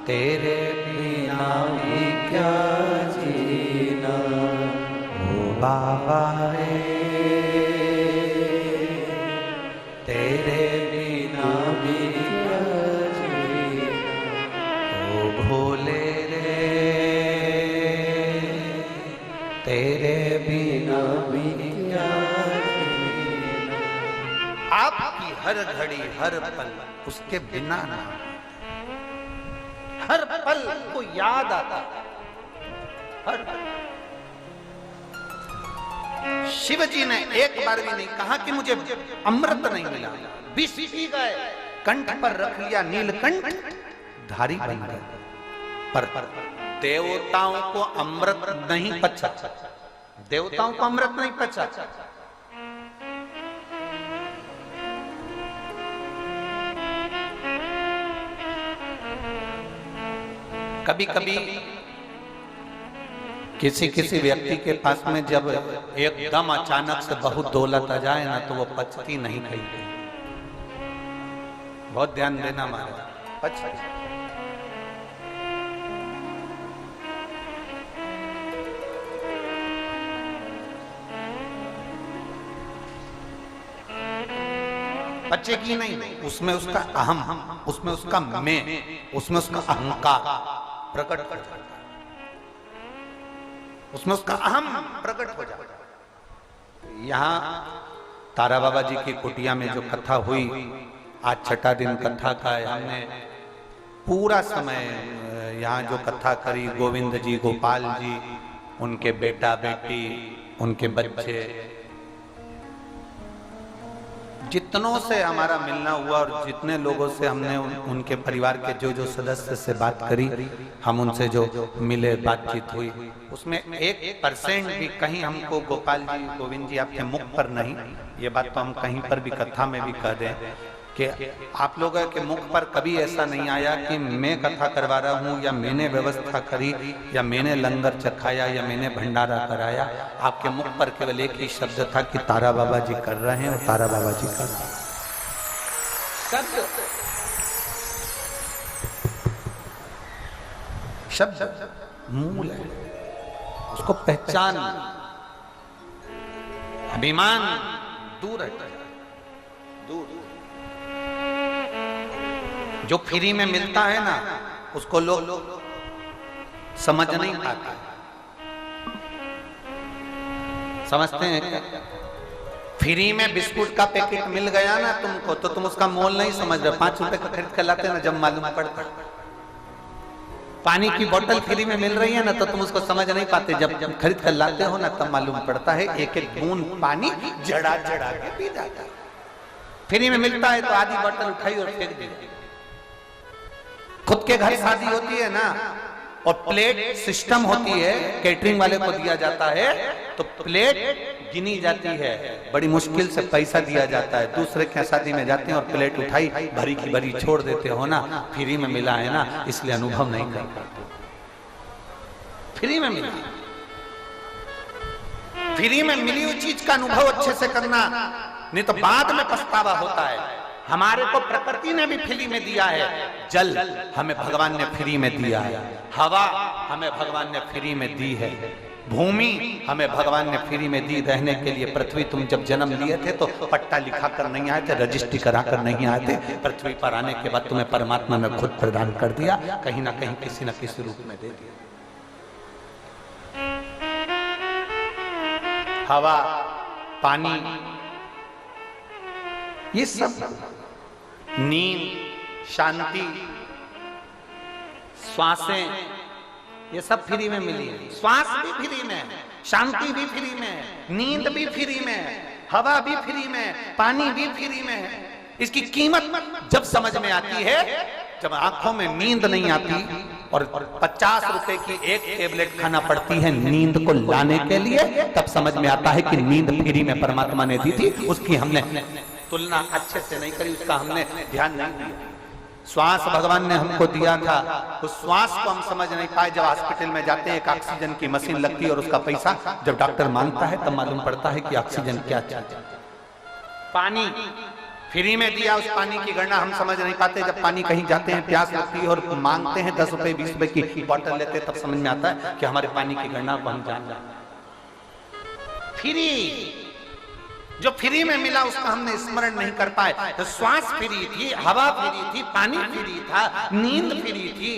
तेरे बिना भी क्या जीना, ओ बाबा रे तेरे बिना भी क्या जीना, ओ भोले रे तेरे बिना भी क्या जीना, आपकी हर घड़ी हर पल उसके बिना ना, हर पल को याद आता, हर पल। शिव जी ने एक बार भी नहीं कहा कि मुझे अमृत नहीं मिला, विष पी गए, कंठ पर रख लिया नीलकंठ धारी बन गए, पर देवताओं को अमृत नहीं पचा, देवताओं को अमृत नहीं पचा। कभी कभी किसी किसी व्यक्ति के पास में जब एकदम अचानक से बहुत दौलत आ जाए ना तो वो पचती नहीं कहीं, बहुत ध्यान देना हमारा, पचती बचेगी नहीं, उसमें उसका अहम, उसमें उसका मैं, उसमें उसका अहंकार प्रकट हो जाता है, उसमें उसका अहम प्रकट हो जाता है। यहाँ तारा बाबा जी की कुटिया में जो कथा हुई, आज छठा दिन कथा का है, हमने पूरा समय यहाँ जो कथा करी, गोविंद जी, गोपाल जी, उनके बेटा बेटी, उनके बच्चे, जितनों से हमारा मिलना हुआ और जितने लोगों से हमने उनके परिवार के जो जो सदस्य से बात करी, हम उनसे जो मिले, बातचीत हुई, उसमें 1% भी कहीं हमको गोपाल जी, गोविंद जी आपके मुख पर नहीं, ये बात तो हम कहीं पर भी कथा में भी कह दें कि आप लोगों के मुख पर कभी ऐसा नहीं आया कि मैं कथा करवा रहा हूँ या मैंने व्यवस्था करी या मैंने लंगर चखाया या मैंने भंडारा कराया। आपके मुख पर केवल एक ही शब्द था कि तारा बाबा जी कर रहे हैं और तारा बाबा जी कर रहे हैं। शब्द मूल है, उसको पहचान, अभिमान दूर है, दूर। जो फ्री में मिलता है ना उसको लोग समझ नहीं पाते, समझते हैं क्या? फ्री में बिस्कुट का पैकेट मिल गया ना तुमको तो तुम उसका मोल नहीं समझ रहे, 5 रुपए का खरीद कर लाते ना जब मालूम पड़ता। पानी की बोतल फ्री में मिल रही है ना तो तुम उसको समझ नहीं पाते, जब खरीद कर लाते हो ना तब मालूम पड़ता है एक एक बूंद पानी जड़ा जड़ा के पी जाता है। फ्री में मिलता है तो आधी बोतल उठाई और फेंक दी। खुद के घर शादी होती है ना और प्लेट सिस्टम होती है, कैटरिंग वाले को दिया जाता है तो प्लेट गिनी जाती है, बड़ी मुश्किल से पैसा दिया जाता है। दूसरे के शादी में जाते हैं और प्लेट उठाई भरी की भरी छोड़ देते हो ना, फ्री में मिला है ना, इसलिए अनुभव नहीं कर पाते। फ्री में मिला, फ्री में मिली हुई चीज का अनुभव अच्छे से करना, नहीं तो बाद में पछतावा होता है। हमारे को प्रकृति ने भी फ्री में दिया है, जल हमें भगवान ने फ्री में दिया है, हवा हमें भगवान ने फ्री में दी है, भूमि हमें भगवान ने फ्री में दी रहने के लिए। पृथ्वी तुम जब जन्म लिए थे तो पट्टा लिखा कर नहीं आए थे, रजिस्ट्री करा कर नहीं आए थे, पृथ्वी पर आने के बाद तुम्हें परमात्मा ने खुद प्रदान कर दिया, कहीं ना कहीं किसी न किसी रूप में दे दिया। हवा, पानी, ये सब, नींद, शांति, श्वासें, ये सब फ्री में मिली है। श्वास भी फ्री में, शांति भी फ्री में, नींद भी फ्री में, हवा भी फ्री में, पानी भी फ्री में। इसकी कीमत जब समझ में आती है, जब आंखों में नींद नहीं आती और 50 रुपए की एक टेबलेट खाना पड़ती है नींद को लाने के लिए, तब समझ में आता है कि नींद फ्री में परमात्मा ने दी थी, उसकी हमने तुलना अच्छे से नहीं करी, उसका हमने ध्यान नहीं दिया। श्वास भगवान ने हमको दिया था, उस श्वास को हम समझ नहीं पाए। जब हॉस्पिटल में जाते हैं, एक ऑक्सीजन की मशीन लगती है और उसका पैसा जब डॉक्टर मांगता है तब मालूम पड़ता है कि ऑक्सीजन क्या चीज है। पानी फ्री में दिया, उस पानी की गणना हम समझ नहीं पाते। जब पानी कहीं जाते हैं, प्यास लगती है और मांगते हैं 10 रुपए 20 रुपए की बोतल लेते हैं, तब समझ में आता है कि हमारे पानी की गणना को हम जान जाते। फ्री, जो फ्री में मिला उसका हमने स्मरण नहीं कर पाए। तो श्वास फ्री थी, हवा फ्री थी, पानी फ्री था, नींद फ्री थी,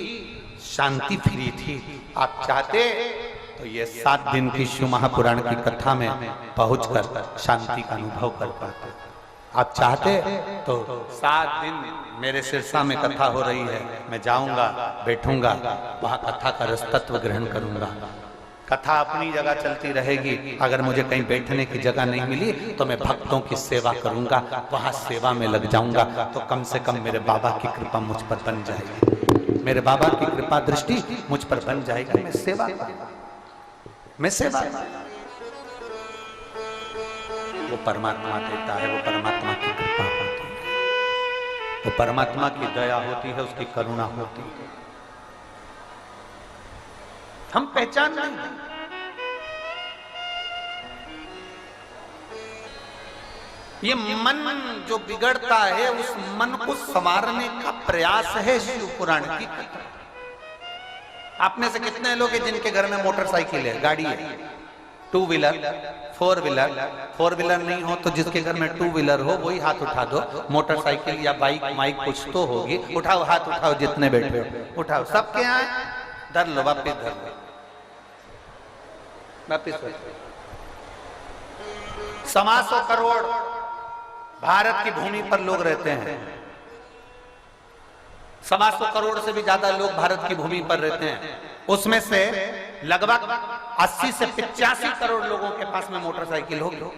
शांति फ्री थी। आप चाहते तो ये 7 दिन की शिव महापुराण की कथा में पहुंचकर शांति का अनुभव कर पाते। आप चाहते तो 7 दिन मेरे सिरसा में कथा हो रही है, मैं जाऊंगा, बैठूंगा, वहां कथा का रसतत्व ग्रहण करूंगा। कथा अपनी जगह चलती रहेगी, अगर मुझे कहीं बैठने की जगह नहीं मिली तो मैं भक्तों की सेवा करूंगा, वहां सेवा में लग जाऊंगा, तो कम से कम मेरे बाबा की कृपा मुझ पर बन जाएगी, मेरे बाबा की कृपा दृष्टि मुझ पर बन जाएगी। मैं सेवा, मैं सेवा, वो परमात्मा देता है, वो परमात्मा की कृपा होती है, वो परमात्मा की दया होती है, उसकी करुणा होती है। हम पहचान नहीं, ये मन जो बिगड़ता है उस मन को संवारने का प्रयास है शिव पुराण की कथा। आप में से कितने लोग हैं जिनके घर में मोटरसाइकिल है, गाड़ी है, 2 व्हीलर, 4 व्हीलर? 4 व्हीलर नहीं हो तो जिसके घर में 2 व्हीलर हो वही हाथ उठा दो। मोटरसाइकिल या बाइक माइक कुछ तो होगी, उठाओ, हाथ उठाओ, जितने बैठे हो उठाओ। सबके यहाँ धर लो, वापिस धर लो, वापिस। 125 करोड़ भारत की भूमि पर लोग रहते हैं, 125 करोड़ से भी ज्यादा लोग भारत की भूमि पर रहते हैं। उसमें से लगभग 80 से 85 करोड़ लोगों के पास में मोटरसाइकिल होगी।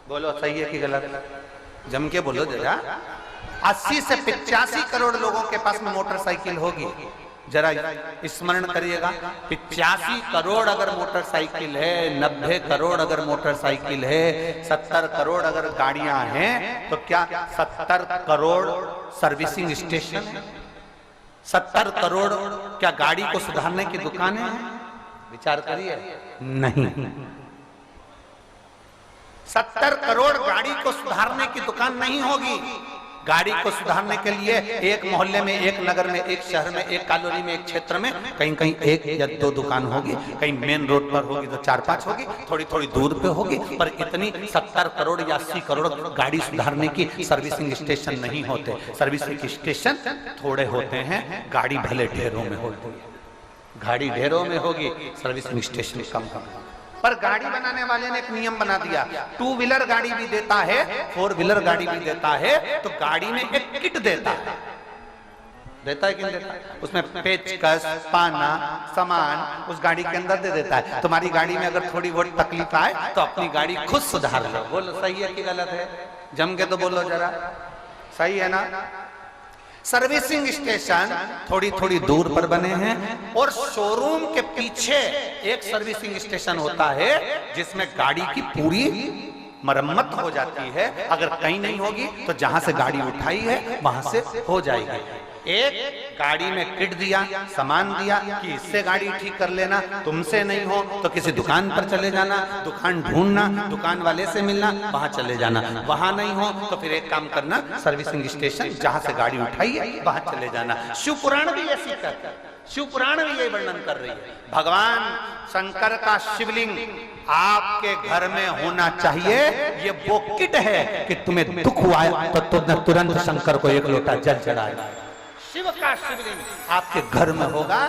बोलो सही है कि गलत? जम के बोलो जरा। 80 से 85 करोड़ लोगों के पास में मोटरसाइकिल होगी। जरा स्मरण करिएगा, 85 करोड़ अगर मोटरसाइकिल है, 90 करोड़ अगर मोटरसाइकिल है, 70 करोड़ अगर गाड़ियां हैं, तो क्या 70 करोड़ सर्विसिंग स्टेशन है? 70 करोड़ क्या गाड़ी को सुधारने की दुकानें हैं? विचार करिए, नहीं। 70 करोड़ गाड़ी को सुधारने की दुकान नहीं होगी। गाड़ी को सुधारने के लिए एक मोहल्ले में, एक नगर में, एक शहर में, एक कॉलोनी में, एक क्षेत्र में कहीं कहीं 1 या 2 दुकान होगी, कहीं मेन रोड पर होगी तो 4-5 होगी, थोड़ी थोड़ी दूर पे होगी, पर इतनी 70 करोड़ या 80 करोड़ गाड़ी सुधारने की सर्विसिंग स्टेशन नहीं होते। सर्विसिंग स्टेशन थोड़े होते हैं, गाड़ी भले ढेरों में होती है। गाड़ी ढेरों में होगी, सर्विसिंग स्टेशन कम होगा। पर गाड़ी बनाने वाले ने एक नियम बना दिया, 2 व्हीलर गाड़ी भी देता है, 4 व्हीलर गाड़ी भी देता है, तो गाड़ी में एक किट देता है। देता है कि नहीं देता? उसमें पेचकस, पाना, सामान उस गाड़ी के अंदर दे देता है। तुम्हारी गाड़ी में अगर थोड़ी बहुत तकलीफ आए तो अपनी गाड़ी खुद सुधार लो। बोलो सही है कि गलत है? जम के तो बोलो जरा, सही है ना? सर्विसिंग स्टेशन थोड़ी थोड़ी दूर पर बने हैं और शोरूम के पीछे एक सर्विसिंग स्टेशन होता है जिसमें गाड़ी की पूरी मरम्मत हो जाती है। अगर कहीं नहीं होगी तो जहां से गाड़ी उठाई है वहां से हो जाएगी। एक गाड़ी में किट दिया, सामान दिया कि इससे गाड़ी ठीक कर लेना, तुमसे नहीं हो तो किसी दुकान पर चले जाना, दुकान ढूंढना, दुकान वाले से मिलना, वहां चले जाना। वहां नहीं हो तो फिर एक काम करना, सर्विसिंग स्टेशन जहां से गाड़ी उठाई है वहां चले जाना। शिव पुराण भी ऐसी कहता है, शिव पुराण भी यही वर्णन कर रही है। भगवान शंकर का शिवलिंग आपके घर में होना चाहिए। ये वो किट है कि तुम्हें दुख हुआ तो तुरंत शंकर को एक लोटा जल चढ़ाए। शिव का शिवलिंग आपके घर में होगा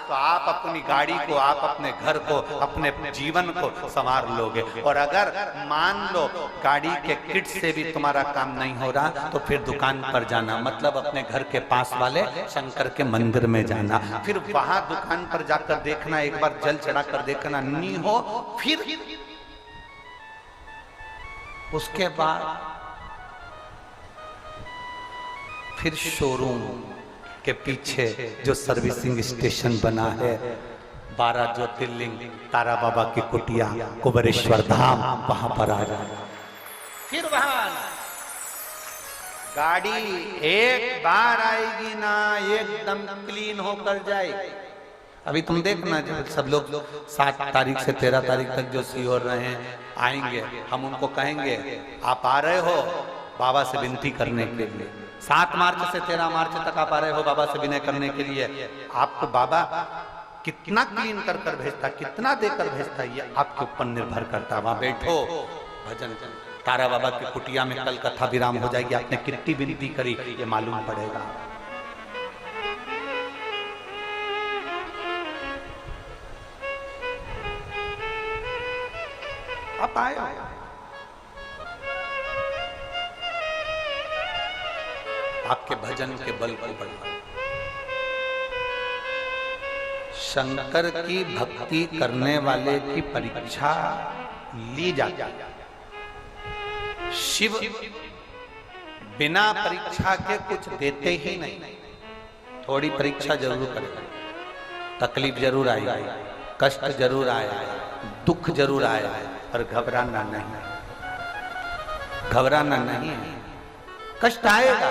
तो आप अपनी गाड़ी को, आप अपने घर को, अपने जीवन को संवार लोगे। और अगर मान लो गाड़ी के किट से भी तुम्हारा काम नहीं हो रहा तो फिर दुकान पर जाना, मतलब अपने घर के पास वाले शंकर के मंदिर में जाना। फिर वहां दुकान पर जाकर देखना, एक बार जल चढ़ा कर देखना, नहीं हो फिर उसके बाद फिर शोरूम के पीछे जो सर्विसिंग स्टेशन बना है, 12 ज्योतिर्लिंग, तारा बाबा की कुटिया, कुबेरेश्वर धाम, वहां पर आ जाना। फिर वहां गाड़ी एक बार आएगी ना एकदम क्लीन होकर जाएगी। अभी तुम देखना जब सब लोग 7 तारीख से 13 तारीख तक जो सीओर रहे हैं आएंगे, हम उनको कहेंगे आप आ रहे हो बाबा से विनती करने के लिए। 7 मार्च से 13 मार्च तक आप आ रहे हो बाबा से विनय करने के लिए। आपको बाबा कितना क्लीन कर कर भेजता, कितना देकर भेजता, ये आपके ऊपर निर्भर करता। वहां बैठो भजन, तारा बाबा की कुटिया में कल कथा विराम हो जाएगी। आपने कितनी विनती करी ये मालूम पड़ेगा। आप आए आपके भजन के बल को बढ़ा। शंकर की भक्ति करने वाले की परीक्षा ली जाती है। शिव बिना परीक्षा के कुछ देते ही नहीं। थोड़ी परीक्षा जरूर करेगा, तकलीफ जरूर आएगा, कष्ट जरूर आएगा, दुख जरूर आएगा, पर घबराना नहीं, घबराना नहीं है। कष्ट आएगा